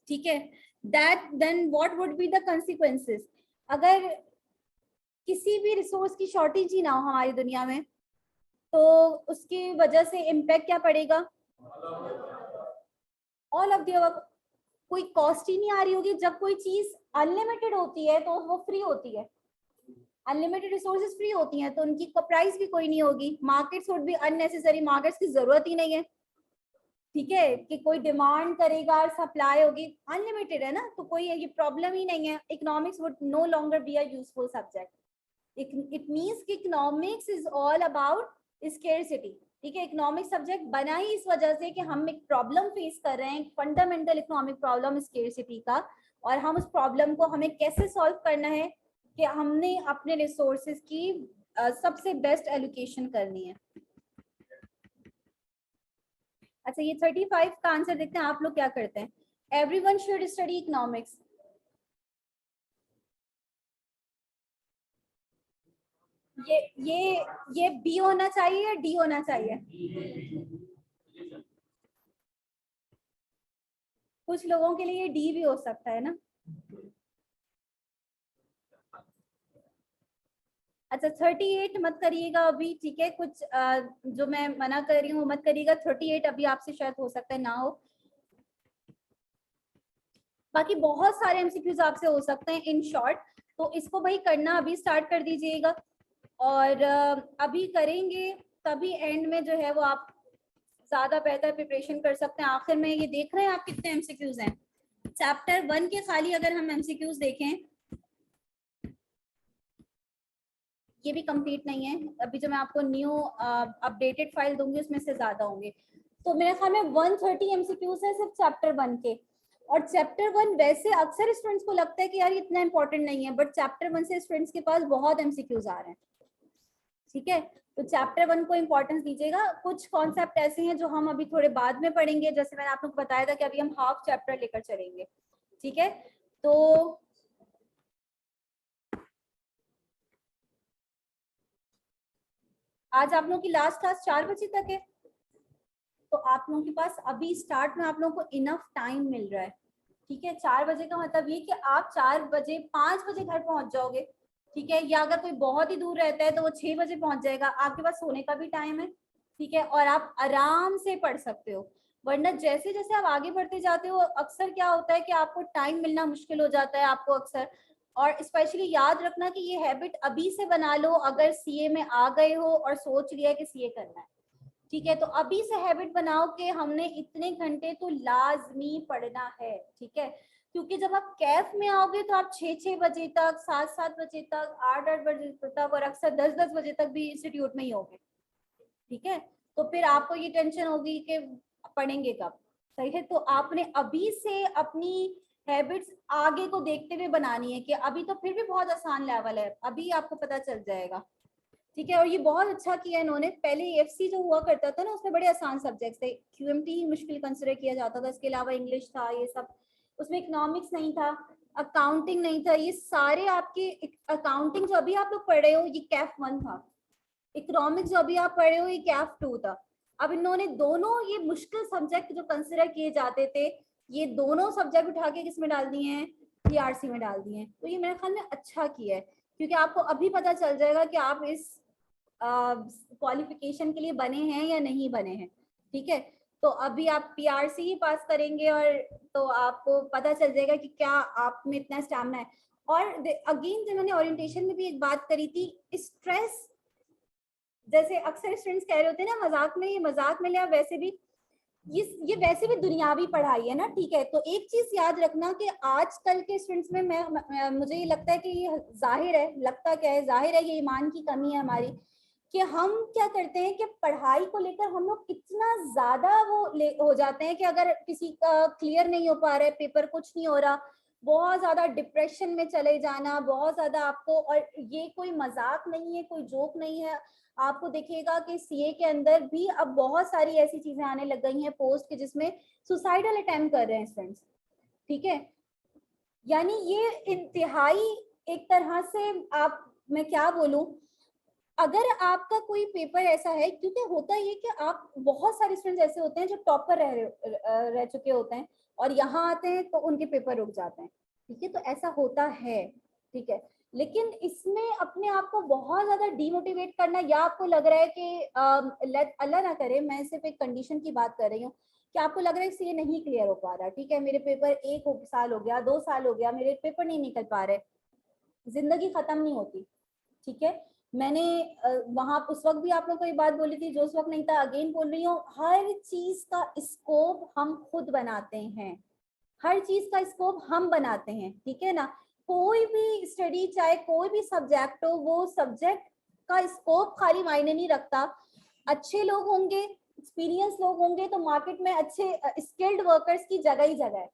[SPEAKER 1] ठीक है। That then what would be the consequences, अगर किसी भी रिसोर्स की शॉर्टेज ही ना हो हमारी दुनिया में, तो उसकी वजह से इम्पैक्ट क्या पड़ेगा, ऑल ऑफ द अबव। कोई कॉस्ट ही नहीं आ रही होगी। जब कोई चीज अनलिमिटेड होती है तो वो फ्री होती है, अनलिमिटेड रिसोर्सेज फ्री होती हैं तो उनकी प्राइस भी कोई नहीं होगी। मार्केट्स वुड भी अननेसेसरी, मार्केट्स की जरूरत ही नहीं है, ठीक है, कि कोई डिमांड करेगा और सप्लाई होगी, अनलिमिटेड है ना, तो कोई ये प्रॉब्लम ही नहीं है। Economics would no longer be a useful subject. It means कि economics is all about scarcity, ठीक है। इकोनॉमिक सब्जेक्ट बना ही इस वजह से कि हम एक प्रॉब्लम फेस कर रहे हैं, फंडामेंटल इकोनॉमिक प्रॉब्लम स्केर्सिटी का, और हम उस प्रॉब्लम को हमें कैसे सॉल्व करना है कि हमने अपने रिसोर्सेज की सबसे बेस्ट एलोकेशन करनी है। अच्छा, ये 35 का आंसर देखते हैं आप लोग क्या करते हैं। एवरीवन शुड स्टडी इकोनॉमिक्स, ये ये ये बी होना चाहिए या डी होना चाहिए। कुछ लोगों के लिए डी भी हो सकता है ना। अच्छा 38 मत करिएगा अभी, ठीक है। कुछ जो मैं मना कर रही हूँ मत करिएगा। 38 अभी आपसे शायद हो सकता है ना हो। बाकी बहुत सारे एमसीक्यूज आपसे हो सकते हैं इन शॉर्ट, तो इसको भाई करना अभी स्टार्ट कर दीजिएगा, और अभी करेंगे तभी एंड में जो है वो आप ज्यादा बेहतर प्रिपरेशन कर सकते हैं। आखिर में ये देख रहे हैं आप कितने एमसीक्यूज हैं। चैप्टर 1 के खाली अगर हम एमसीक्यूज देखें, ये भी कंप्लीट नहीं है। अभी जो मैं आपको न्यू अपडेटेड फाइल दूंगी उसमें से ज्यादा होंगे। तो मेरे ख्याल में 130 एमसीक्यूज है सिर्फ चैप्टर 1 के। और चैप्टर 1 वैसे अक्सर स्टूडेंट्स को लगता है कि यार इतना इंपॉर्टेंट नहीं है, बट चैप्टर 1 से स्टूडेंट्स के पास बहुत एमसीक्यूज आ रहे हैं, ठीक है। तो चैप्टर 1 को इंपॉर्टेंस दीजिएगा। कुछ कॉन्सेप्ट ऐसे हैं जो हम अभी थोड़े बाद में पढ़ेंगे, जैसे मैंने आप लोग को बताया था कि अभी हम हाफ चैप्टर लेकर चलेंगे, ठीक है। तो आज आप लोगों की लास्ट क्लास 4 बजे तक है, तो आप लोगों के पास अभी स्टार्ट में आप लोगों को इनफ टाइम मिल रहा है, ठीक है। 4 बजे का मतलब ये कि आप 4 बजे 5 बजे घर पहुंच जाओगे, ठीक है। या अगर कोई बहुत ही दूर रहता है तो वो 6 बजे पहुंच जाएगा। आपके पास सोने का भी टाइम है, ठीक है, और आप आराम से पढ़ सकते हो। वरना जैसे जैसे आप आगे बढ़ते जाते हो अक्सर क्या होता है कि आपको टाइम मिलना मुश्किल हो जाता है आपको अक्सर। और स्पेशली याद रखना कि ये हैबिट अभी से बना लो, अगर सीए में आ गए हो और सोच लिया है कि सीए करना है, ठीक है। तो अभी से हैबिट बनाओ कि हमने इतने घंटे तो लाजमी पढ़ना है, ठीक है। क्योंकि जब आप कैफ में आओगे तो आप 6-6 बजे तक, 7-7 बजे तक, 8-8 बजे तक, और अक्सर 10-10 बजे तक भी इंस्टीट्यूट में ही होगे, ठीक है। तो फिर आपको ये टेंशन होगी कि पढ़ेंगे कब, सही है। तो आपने अभी से अपनी हैबिट्स आगे को देखते हुए बनानी है कि अभी तो फिर भी बहुत आसान लेवल है, अभी आपको पता चल जाएगा, ठीक है। और ये बहुत अच्छा किया इन्होंने। पहले एफसी जो हुआ करता था ना उसमें बड़े आसान सब्जेक्ट्स थे, क्यूएमटी ही मुश्किल कंसिडर किया जाता था, इसके अलावा इंग्लिश था, ये सब। उसमें इकोनॉमिक्स नहीं था, अकाउंटिंग नहीं था, ये सारे आपके। अकाउंटिंग जो अभी आप लोग पढ़ रहे हो ये कैफ 1 था, इकोनॉमिक्स जो अभी आप पढ़ रहे हो ये कैफ 2 था। अब इन्होंने दोनों ये मुश्किल सब्जेक्ट जो कंसिडर किए जाते थे, ये दोनों सब्जेक्ट उठा के किसमें डाल दिए हैं, पीआरसी में डाल दिए हैं। तो ये मेरे ख्याल में अच्छा किया है, क्योंकि आपको अभी पता चल जाएगा कि आप इस क्वालिफिकेशन के लिए बने हैं या नहीं बने हैं, ठीक है। तो अभी आप पीआरसी ही पास करेंगे और तो आपको पता चल जाएगा कि क्या आप में इतना स्टैमिना है। और अगेन जो मैंने ओरिएंटेशन में भी एक बात करी थी, स्ट्रेस, जैसे अक्सर स्टूडेंट्स कह रहे होते हैं ना मजाक में, ये मजाक में लिया, वैसे भी ये वैसे भी दुनियावी पढ़ाई है ना, ठीक है। तो एक चीज याद रखना कि आजकल के स्टूडेंट्स में मुझे ये लगता है कि ये जाहिर है, लगता क्या है, जाहिर है ये ईमान की कमी है हमारी, कि हम क्या करते हैं कि पढ़ाई को लेकर हम लोग इतना ज्यादा वो हो जाते हैं कि अगर किसी का क्लियर नहीं हो पा रहा है पेपर, कुछ नहीं हो रहा, बहुत ज्यादा डिप्रेशन में चले जाना, बहुत ज्यादा आपको, और ये कोई मजाक नहीं है, कोई जोक नहीं है, आपको देखिएगा कि सीए के अंदर भी अब बहुत सारी ऐसी चीजें आने लग गई हैं पोस्ट के जिसमें सुसाइडल अटेम्प्ट कर रहे हैं स्टूडेंट्स, ठीक है। यानी ये इंतहाई एक तरह से, आप, मैं क्या बोलूं, अगर आपका कोई पेपर ऐसा है, क्योंकि होता ये कि आप, बहुत सारे स्टूडेंट्स ऐसे होते हैं जो टॉपर रह चुके होते हैं और यहाँ आते हैं तो उनके पेपर रुक जाते हैं, ठीक है। तो ऐसा होता है, ठीक है। लेकिन इसमें अपने आप को बहुत ज्यादा डीमोटिवेट करना, या आपको लग रहा है कि अल्लाह ना करे, मैं सिर्फ एक कंडीशन की बात कर रही हूँ कि आपको लग रहा है कि ये नहीं क्लियर हो पा रहा, ठीक है, मेरे पेपर एक साल हो गया, 2 साल हो गया, मेरे पेपर नहीं निकल पा रहे, जिंदगी खत्म नहीं होती, ठीक है। मैंने वहां उस वक्त भी आप लोगों को ये बात बोली थी जो उस वक्त नहीं था, अगेन बोल रही हूँ, हर चीज का स्कोप हम खुद बनाते हैं, हर चीज का स्कोप हम बनाते हैं, ठीक है ना। कोई भी स्टडी, चाहे कोई भी सब्जेक्ट हो, वो सब्जेक्ट का स्कोप खाली मायने नहीं रखता। अच्छे लोग होंगे, एक्सपीरियंस लोग होंगे तो मार्केट में अच्छे स्किल्ड वर्कर्स की जगह ही जगह है,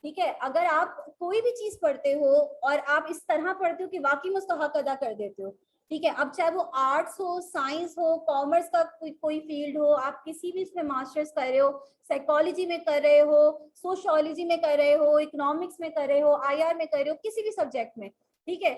[SPEAKER 1] ठीक है। अगर आप कोई भी चीज पढ़ते हो और आप इस तरह पढ़ते हो कि वाकई में उसका हक अदा कर देते हो, ठीक है, अब चाहे वो आर्ट्स हो, साइंस हो, कॉमर्स का कोई फील्ड हो, आप किसी भी इसमें मास्टर्स कर रहे हो, साइकोलॉजी में कर रहे हो, सोशियोलॉजी में कर रहे हो, इकोनॉमिक्स में कर रहे हो, आईआर में कर रहे हो, किसी भी सब्जेक्ट में, ठीक है,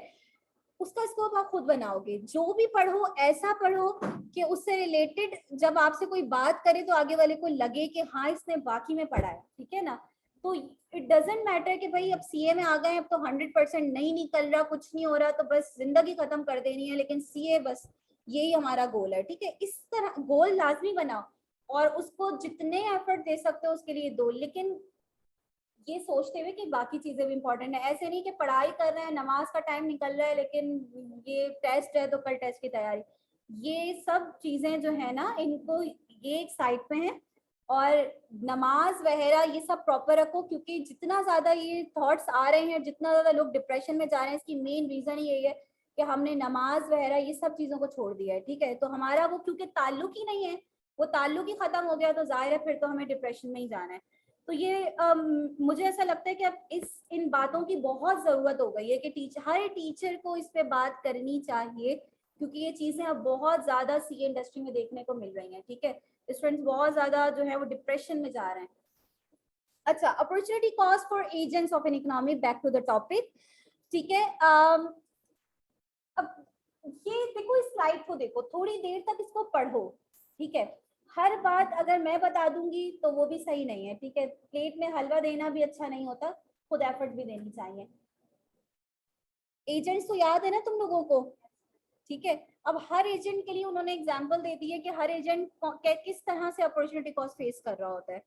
[SPEAKER 1] उसका स्कोप आप खुद बनाओगे। जो भी पढ़ो ऐसा पढ़ो कि उससे रिलेटेड जब आपसे कोई बात करे तो आगे वाले को लगे कि हाँ इसने बाकी में पढ़ा है, ठीक है ना। तो इट डजेंट मैटर कि भाई अब सीए में आ गए, अब तो 100% नहीं निकल रहा, कुछ नहीं हो रहा, तो बस जिंदगी खत्म कर देनी है, लेकिन सीए बस यही हमारा गोल है, ठीक है। इस तरह गोल लाजमी बनाओ और उसको जितने एफर्ट दे सकते हो उसके लिए दो, लेकिन ये सोचते हुए कि बाकी चीजें भी इंपॉर्टेंट है। ऐसे नहीं कि पढ़ाई कर रहे हैं, नमाज का टाइम निकल रहा है, लेकिन ये टेस्ट है तो कल टेस्ट की तैयारी, ये सब चीजें जो है ना, इनको ये एक साइड पे है, और नमाज वगैरह ये सब प्रॉपर रखो, क्योंकि जितना ज्यादा ये थॉट्स आ रहे हैं, जितना ज्यादा लोग डिप्रेशन में जा रहे हैं, इसकी मेन रीजन यही है कि हमने नमाज वगैरह ये सब चीजों को छोड़ दिया है, ठीक है। तो हमारा वो क्योंकि ताल्लुक ही नहीं है, वो ताल्लुक ही खत्म हो गया, तो जाहिर है फिर तो हमें डिप्रेशन में ही जाना है। तो ये मुझे ऐसा लगता है कि अब इन बातों की बहुत जरूरत हो गई है कि हर टीचर को इस पे बात करनी चाहिए, क्योंकि ये चीजें अब बहुत ज्यादा सीए इंडस्ट्री में देखने को मिल रही हैं, ठीक है। स्टूडेंट्स बहुत ज्यादा जो है वो डिप्रेशन में जा रहे हैं। अच्छा, opportunity cost for agents of an economy, back to the topic, ठीक है। अब ये देखो, इस स्लाइड को देखो, थोड़ी देर तक इसको पढ़ो, ठीक है। हर बात अगर मैं बता दूंगी तो वो भी सही नहीं है, ठीक है। प्लेट में हलवा देना भी अच्छा नहीं होता, खुद एफर्ट भी देनी चाहिए। एजेंट्स तो याद है ना तुम लोगों को, ठीक है। अब हर एजेंट के लिए उन्होंने एग्जांपल दे दी है कि हर एजेंट किस तरह से अपॉर्चुनिटी कॉस्ट फेस कर रहा होता है।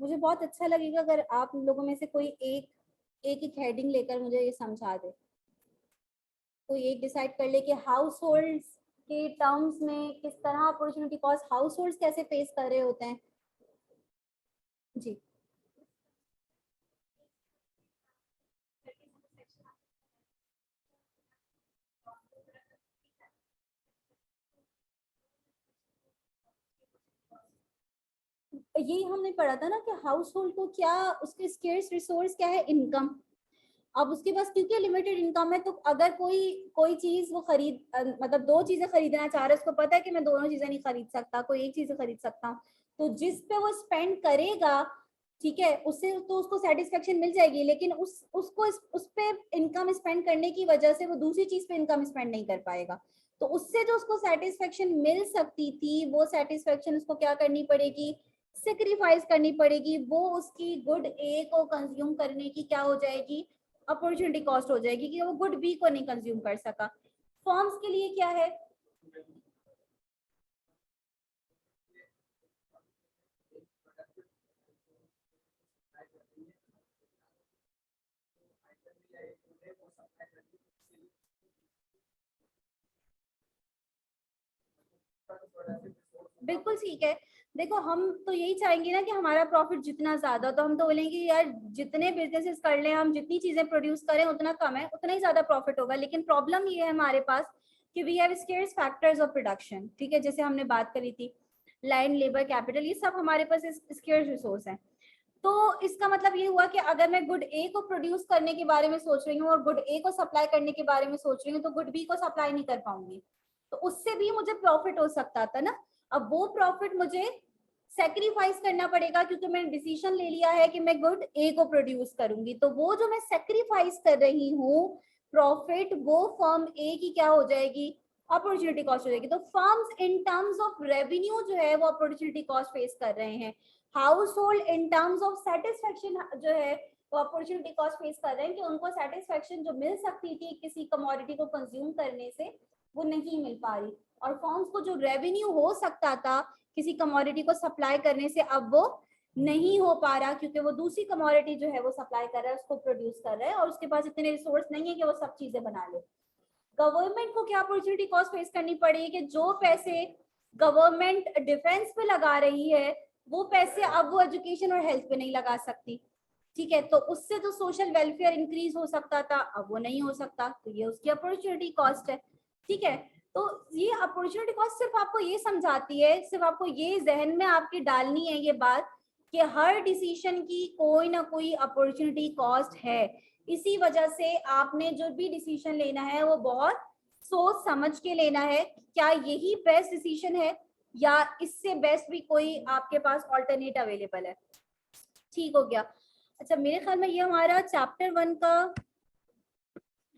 [SPEAKER 1] मुझे बहुत अच्छा लगेगा अगर आप लोगों में से कोई एक एक हेडिंग लेकर मुझे ये समझा दे, कोई एक डिसाइड कर ले कि हाउस होल्ड्स के टर्म्स में किस तरह अपॉर्चुनिटी कॉस्ट हाउस होल्ड्स कैसे फेस कर रहे होते हैं। जी। यही हमने पढ़ा था ना कि हाउस होल्ड को क्या, उसके स्केर्स रिसोर्स क्या है, इनकम। अब उसके पास क्योंकि लिमिटेड इनकम है, तो अगर कोई कोई चीज वो खरीद मतलब दो चीजें खरीदना चाह रहा है, उसको पता है कि मैं दोनों चीजें नहीं खरीद सकता, कोई एक चीज खरीद सकता हूँ, तो जिस पे वो स्पेंड करेगा, ठीक है, उससे तो उसको सेटिस्फेक्शन मिल जाएगी, लेकिन उस पे इनकम स्पेंड करने की वजह से वो दूसरी चीज पे इनकम स्पेंड नहीं कर पाएगा। तो उससे जो उसको सेटिस्फेक्शन मिल सकती थी, वो सेटिस्फेक्शन उसको क्या करनी पड़ेगी, सेक्रीफाइस करनी पड़ेगी। वो उसकी गुड ए को कंज्यूम करने की क्या हो जाएगी, अपॉर्चुनिटी कॉस्ट हो जाएगी, कि वो गुड बी को नहीं कंज्यूम कर सका। फॉर्म्स के लिए क्या है, बिल्कुल ठीक है। देखो हम तो यही चाहेंगे ना कि हमारा प्रॉफिट जितना ज्यादा, तो हम तो बोलेंगे यार जितने बिजनेसेस कर लें हम, जितनी चीजें प्रोड्यूस करें उतना कम है, उतना ही ज्यादा प्रॉफिट होगा। लेकिन प्रॉब्लम ये है हमारे पास कि we have scarce factors of production, ठीक है, जैसे हमने बात करी थी, लैंड, लेबर, कैपिटल, ये सब हमारे पास स्केर्स रिसोर्स है। तो इसका मतलब ये हुआ कि अगर मैं गुड ए को प्रोड्यूस करने के बारे में सोच रही हूँ और गुड ए को सप्लाई करने के बारे में सोच रही हूँ, तो गुड बी को सप्लाई नहीं कर पाऊंगी, तो उससे भी मुझे प्रॉफिट हो सकता था ना। अब वो प्रॉफिट मुझे सेक्रीफाइस करना पड़ेगा, क्योंकि मैंने डिसीजन ले लिया है कि मैं गुड ए को प्रोड्यूस करूंगी, तो वो जो मैं सेक्रीफाइस कर रही हूँ प्रॉफिट, वो फर्म ए की क्या हो जाएगी, अपॉर्चुनिटी कॉस्ट हो जाएगी। तो firms in terms of revenue जो है वो अपॉर्चुनिटी कॉस्ट फेस कर रहे हैं, house hold in terms of satisfaction जो है वो अपॉर्चुनिटी कॉस्ट फेस कर रहे हैं, कि उनको सेटिस्फेक्शन जो मिल सकती थी किसी कमोडिटी को कंज्यूम करने से, वो नहीं मिल पा रही। और फर्म्स को जो रेवेन्यू हो सकता था किसी कमोडिटी को सप्लाई करने से, अब वो नहीं हो पा रहा, क्योंकि वो दूसरी कमोडिटी जो है वो सप्लाई कर रहा है, उसको प्रोड्यूस कर रहा है, और उसके पास इतने रिसोर्स नहीं है कि वो सब चीजें बना ले। गवर्नमेंट को क्या अपॉर्चुनिटी कॉस्ट फेस करनी पड़ी कि जो पैसे गवर्नमेंट डिफेंस पे लगा रही है, वो पैसे अब वो एजुकेशन और हेल्थ पे नहीं लगा सकती, ठीक है, तो उससे जो सोशल वेलफेयर इंक्रीज हो सकता था अब वो नहीं हो सकता, तो ये उसकी अपॉर्चुनिटी कॉस्ट है, ठीक है। तो ये अपॉर्चुनिटी कॉस्ट सिर्फ आपको ये समझाती है, सिर्फ आपको ये जहन में आपकी डालनी है ये बात, कि हर डिसीजन की कोई ना कोई अपॉर्चुनिटी कॉस्ट है। इसी वजह से आपने जो भी डिसीजन लेना है वो बहुत सोच समझ के लेना है, क्या यही बेस्ट डिसीजन है या इससे बेस्ट भी कोई आपके पास ऑल्टरनेट अवेलेबल है। ठीक हो गया। अच्छा, मेरे ख्याल में ये हमारा चैप्टर 1 का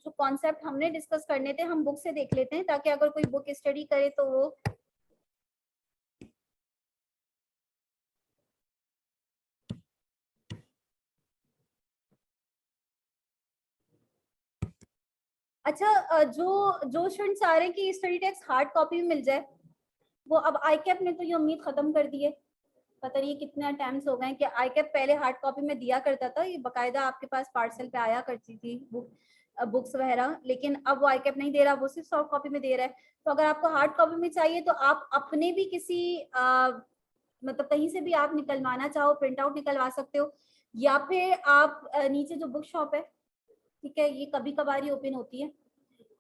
[SPEAKER 1] जो कॉन्सेप्ट हमने डिस्कस करने थे हम बुक से देख लेते हैं, ताकि अगर कोई बुक स्टडी करे तो वो अच्छा, जो जो स्टूडेंट्स आ रहे हैं कि स्टडी टेक्स्ट हार्ड कॉपी में मिल जाए, वो अब आईकैप ने तो ये उम्मीद खत्म कर दी है। पता नहीं कितने अटेम्प्ट्स हो गए कि आईकैप पहले हार्ड कॉपी में दिया करता था, ये बकायदा आपके पास पार्सल पे आया करती थी बुक्स वगैरह, लेकिन अब वो आईकैप नहीं दे रहा, वो सिर्फ सॉफ्ट कॉपी में दे रहा है। तो अगर आपको हार्ड कॉपी में चाहिए तो आप अपने भी किसी मतलब कहीं से भी आप निकलवाना चाहो, प्रिंट आउट निकलवा सकते हो, या फिर आप नीचे जो बुक शॉप है, ठीक है, ये कभी कभार ही ओपन होती है,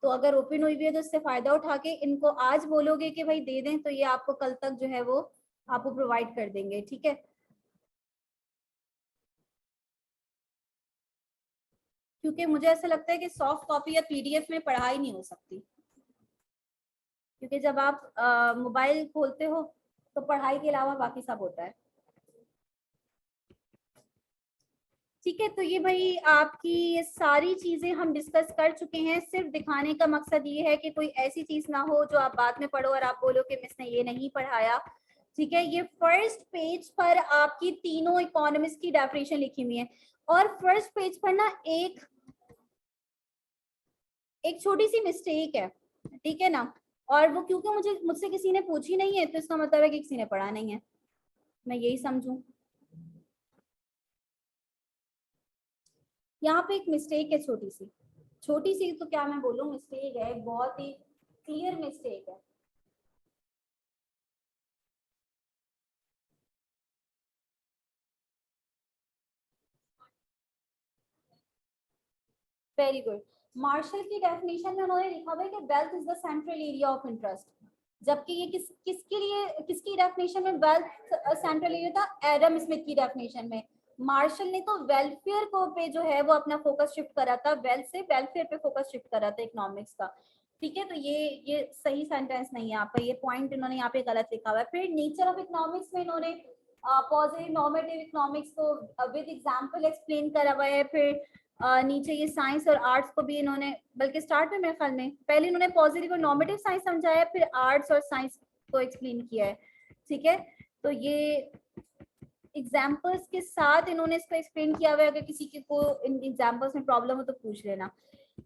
[SPEAKER 1] तो अगर ओपन हुई भी है तो इससे फायदा उठा के इनको आज बोलोगे कि भाई दे दें, तो ये आपको कल तक जो है वो आपको प्रोवाइड कर देंगे, ठीक है। क्योंकि मुझे ऐसा लगता है कि सॉफ्ट कॉपी या पीडीएफ में पढ़ाई नहीं हो सकती, क्योंकि जब आप मोबाइल खोलते हो तो पढ़ाई के अलावा बाकी सब होता है, ठीक है। तो ये भाई आपकी ये सारी चीजें हम डिस्कस कर चुके हैं, सिर्फ दिखाने का मकसद ये है कि कोई ऐसी चीज ना हो जो आप बाद में पढ़ो और आप बोलो कि मिस ने ये नहीं पढ़ाया, ठीक है। ये फर्स्ट पेज पर आपकी तीनों इकोनॉमिक्स की डेफिनेशन लिखी हुई है, और फर्स्ट पेज पर ना एक छोटी सी मिस्टेक है, ठीक है ना, और वो क्योंकि मुझसे किसी ने पूछी नहीं है, तो इसका मतलब है कि किसी ने पढ़ा नहीं है, मैं यही समझूं। यहाँ पे एक मिस्टेक है, छोटी सी, छोटी सी तो क्या मैं बोलूं, मिस्टेक है, बहुत ही क्लियर मिस्टेक है। Very good. मार्शल की डेफिनेशन में उन्होंने लिखा हुआ है कि wealth is the central area of interest. जबकि ये किसके लिए, किसकी डेफिनेशन में वेल्थ सेंट्रल एरिया था, एडम स्मिथ की डेफिनेशन में। मार्शल ने तो वेलफेयर को पे जो है वो अपना फोकस शिफ्ट करा था, वेल्थ से वेलफेयर पे फोकस शिफ्ट करा था इकोनॉमिक्स का। ठीक है, तो ये सही सेंटेंस नहीं है आपका, ये पॉइंट इन्होंने यहाँ पे गलत लिखा हुआ है। फिर नेचर ऑफ इकोनॉमिक्स में इन्होंने पॉजिटिव नॉर्मेटिव इकोनॉमिक्स को विद एग्जांपल एक्सप्लेन करा हुआ है। फिर नीचे ये साइंस और आर्ट्स को भी इन्होंने, बल्कि स्टार्ट में मेरे ख्याल में पहले इन्होंने पॉजिटिव और नॉर्मेटिव साइंस समझाया, फिर आर्ट्स और साइंस को एक्सप्लेन किया है। ठीक है, तो ये एग्जाम्पल्स के साथ इन्होंने इसको एक्सप्लेन किया हुआ है। अगर किसी को इन एग्जाम्पल्स में प्रॉब्लम हो तो पूछ लेना।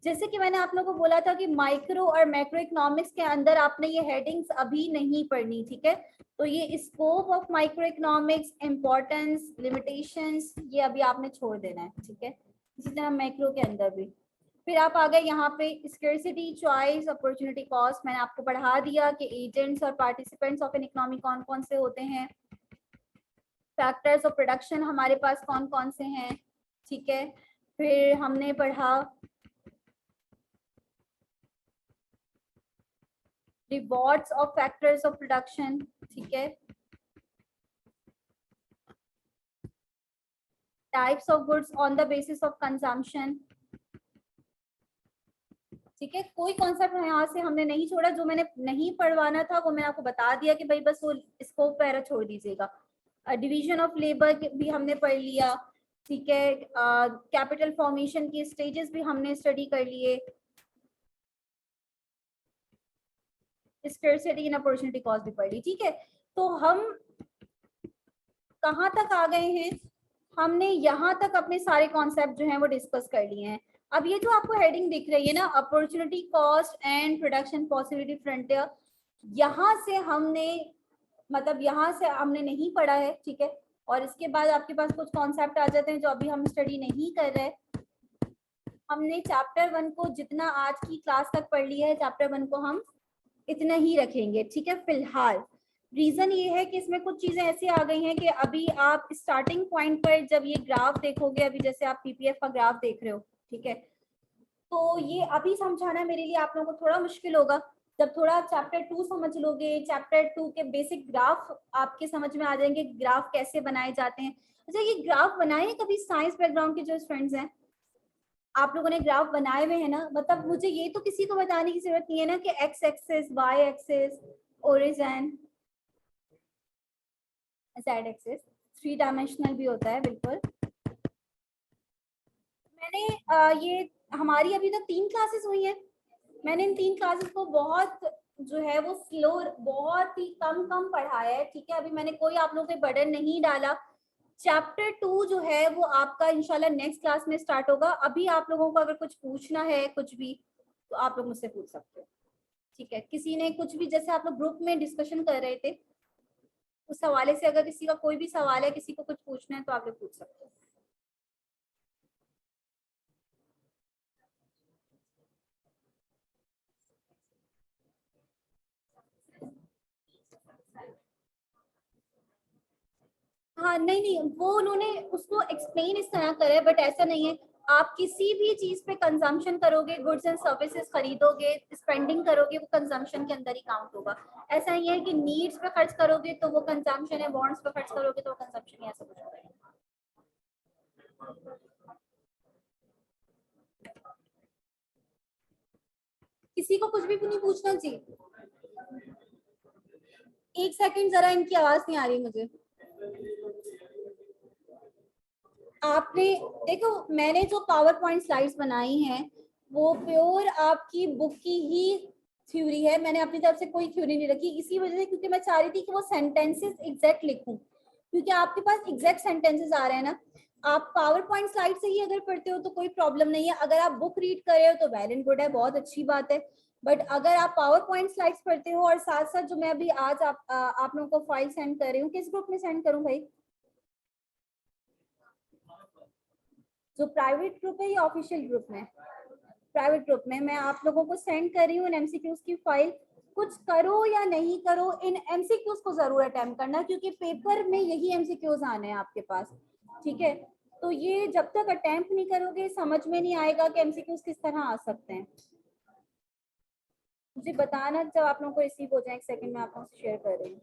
[SPEAKER 1] जैसे कि मैंने आप लोगों को बोला था कि माइक्रो और मैक्रो इकोनॉमिक्स के अंदर आपने ये हेडिंग्स अभी नहीं पढ़नी। ठीक है, तो ये scope of micro economics, importance, limitations, ये अभी आपने छोड़ देना है। ठीक है, इसी तरह मैक्रो के अंदर भी। फिर आप आ गए यहाँ पे स्कैर्सिटी, चॉइस, अपॉर्चुनिटी कॉस्ट। मैंने आपको पढ़ा दिया कि एजेंट्स और पार्टिसिपेंट्स ऑफ एन इकोनॉमी कौन कौन से होते हैं। फैक्टर्स ऑफ प्रोडक्शन हमारे पास कौन कौन से हैं। ठीक है, फिर हमने पढ़ा rewards of factors of production. ठीक है, types of goods on the basis of consumption. ठीक है, कोई कॉन्सेप्ट यहाँ से हमने नहीं छोड़ा, जो मैंने नहीं पढ़वाना था वो मैंने आपको बता दिया कि भाई बस वो स्कोप पैरा छोड़ दीजिएगा। डिवीजन ऑफ लेबर भी हमने पढ़ लिया। ठीक है, कैपिटल फॉर्मेशन के स्टेजेस भी हमने स्टडी कर लिए। स्कैर्सिटी एंड अपॉर्चुनिटी कॉस्ट भी पढ़ ली। ठीक है, तो हम कहाँ तक आ गए हैं, हमने यहाँ तक अपने सारे कॉन्सेप्ट जो हैं वो डिस्कस कर लिए हैं। अब ये जो आपको हेडिंग दिख रही है ना, opportunity cost and production possibility frontier, यहाँ से हमने, मतलब यहाँ से हमने नहीं पढ़ा है। ठीक है, और इसके बाद आपके पास कुछ कॉन्सेप्ट आ जाते हैं जो अभी हम स्टडी नहीं कर रहे। हमने चैप्टर 1 को जितना आज की क्लास तक पढ़ लिया है, चैप्टर 1 को हम इतना ही रखेंगे। ठीक है, फिलहाल रीजन ये है कि इसमें कुछ चीजें ऐसी आ गई हैं कि अभी आप स्टार्टिंग पॉइंट पर जब ये ग्राफ देखोगे, अभी जैसे आप पीपीएफ का ग्राफ देख रहे हो, ठीक है, तो ये अभी समझाना मेरे लिए आप लोगों को थोड़ा मुश्किल होगा। जब थोड़ा चैप्टर 2 समझ लोगे, चैप्टर 2 के बेसिक ग्राफ आपके समझ में आ जाएंगे, ग्राफ कैसे बनाए जाते हैं। अच्छा, ये ग्राफ बनाए कभी साइंस बैकग्राउंड के जो स्टूडेंट्स हैं, आप लोगों ने ग्राफ बनाए हुए हैं ना, मतलब मुझे ये तो किसी को बताने की जरूरत नहीं है ना कि X axis, Y axis, origin, Z axis 3 dimensional भी होता है। बिल्कुल, मैंने ये हमारी अभी तक 3 क्लासेस हुई हैं। मैंने इन 3 क्लासेस को बहुत जो है वो स्लो, बहुत ही कम कम पढ़ाया है। ठीक है, अभी मैंने कोई आप लोगों पे बर्डन नहीं डाला। चैप्टर 2 जो है वो आपका इंशाल्लाह नेक्स्ट क्लास में स्टार्ट होगा। अभी आप लोगों को अगर कुछ पूछना है कुछ भी, तो आप लोग मुझसे पूछ सकते हो। ठीक है, किसी ने कुछ भी, जैसे आप लोग ग्रुप में डिस्कशन कर रहे थे, उस हवाले से अगर किसी का कोई भी सवाल है, किसी को कुछ पूछना है, तो आप लोग पूछ सकते हो। हाँ, नहीं नहीं, वो उन्होंने उसको एक्सप्लेन इस तरह करा है, बट ऐसा नहीं है। आप किसी भी चीज पे कंजम्पशन करोगे, गुड्स एंड सर्विसेज खरीदोगे, स्पेंडिंग करोगे, वो कंजम्पशन के अंदर ही काउंट होगा। ऐसा नहीं है कि नीड्स पे खर्च करोगे तो वो कंजम्पशन है, बॉन्ड्स पे खर्च करोगे तो वो कंजम्पशन है, ऐसा कुछ नहीं है। किसी को कुछ भी नहीं पूछना चाहिए। एक सेकंड, जरा इनकी आवाज नहीं आ रही मुझे। आपने देखो, मैंने जो पावर पॉइंट स्लाइड्स बनाई हैं वो प्योर आपकी बुक की ही थ्योरी है। मैंने अपनी तरफ से कोई थ्योरी नहीं रखी, इसी वजह से क्योंकि मैं चाह रही थी कि वो सेंटेंसेस एग्जैक्ट लिखूं, क्योंकि आपके पास एग्जैक्ट सेंटेंसेस आ रहे हैं ना। आप पावर पॉइंट स्लाइड से ही अगर पढ़ते हो तो कोई प्रॉब्लम नहीं है। अगर आप बुक रीड कर रहे हो तो वेल एंड गुड है, बहुत अच्छी बात है। बट अगर आप पावर पॉइंट स्लाइड्स पढ़ते हो, और साथ साथ जो मैं अभी आज आप लोगों को फाइल सेंड कर रही हूँ, किस ग्रुप में सेंड करूँ भाई? जो प्राइवेट ग्रुप है या ऑफिशियल ग्रुप में? प्राइवेट ग्रुप में मैं आप लोगों को सेंड कर रही हूँ एमसीक्यूज की फाइल। कुछ करो या नहीं करो, इन एमसीक्यूज को जरूर अटेम्प्ट करना, क्योंकि पेपर में यही एमसीक्यूज आने हैं आपके पास। ठीक है, तो ये जब तक अटेम्प्ट नहीं करोगे समझ में नहीं आएगा कि एमसीक्यूज किस तरह आ सकते हैं। मुझे बताना जब आप लोगों को रिसीव हो जाए, एक सेकंड में आप लोगों से शेयर कर रही हूँ।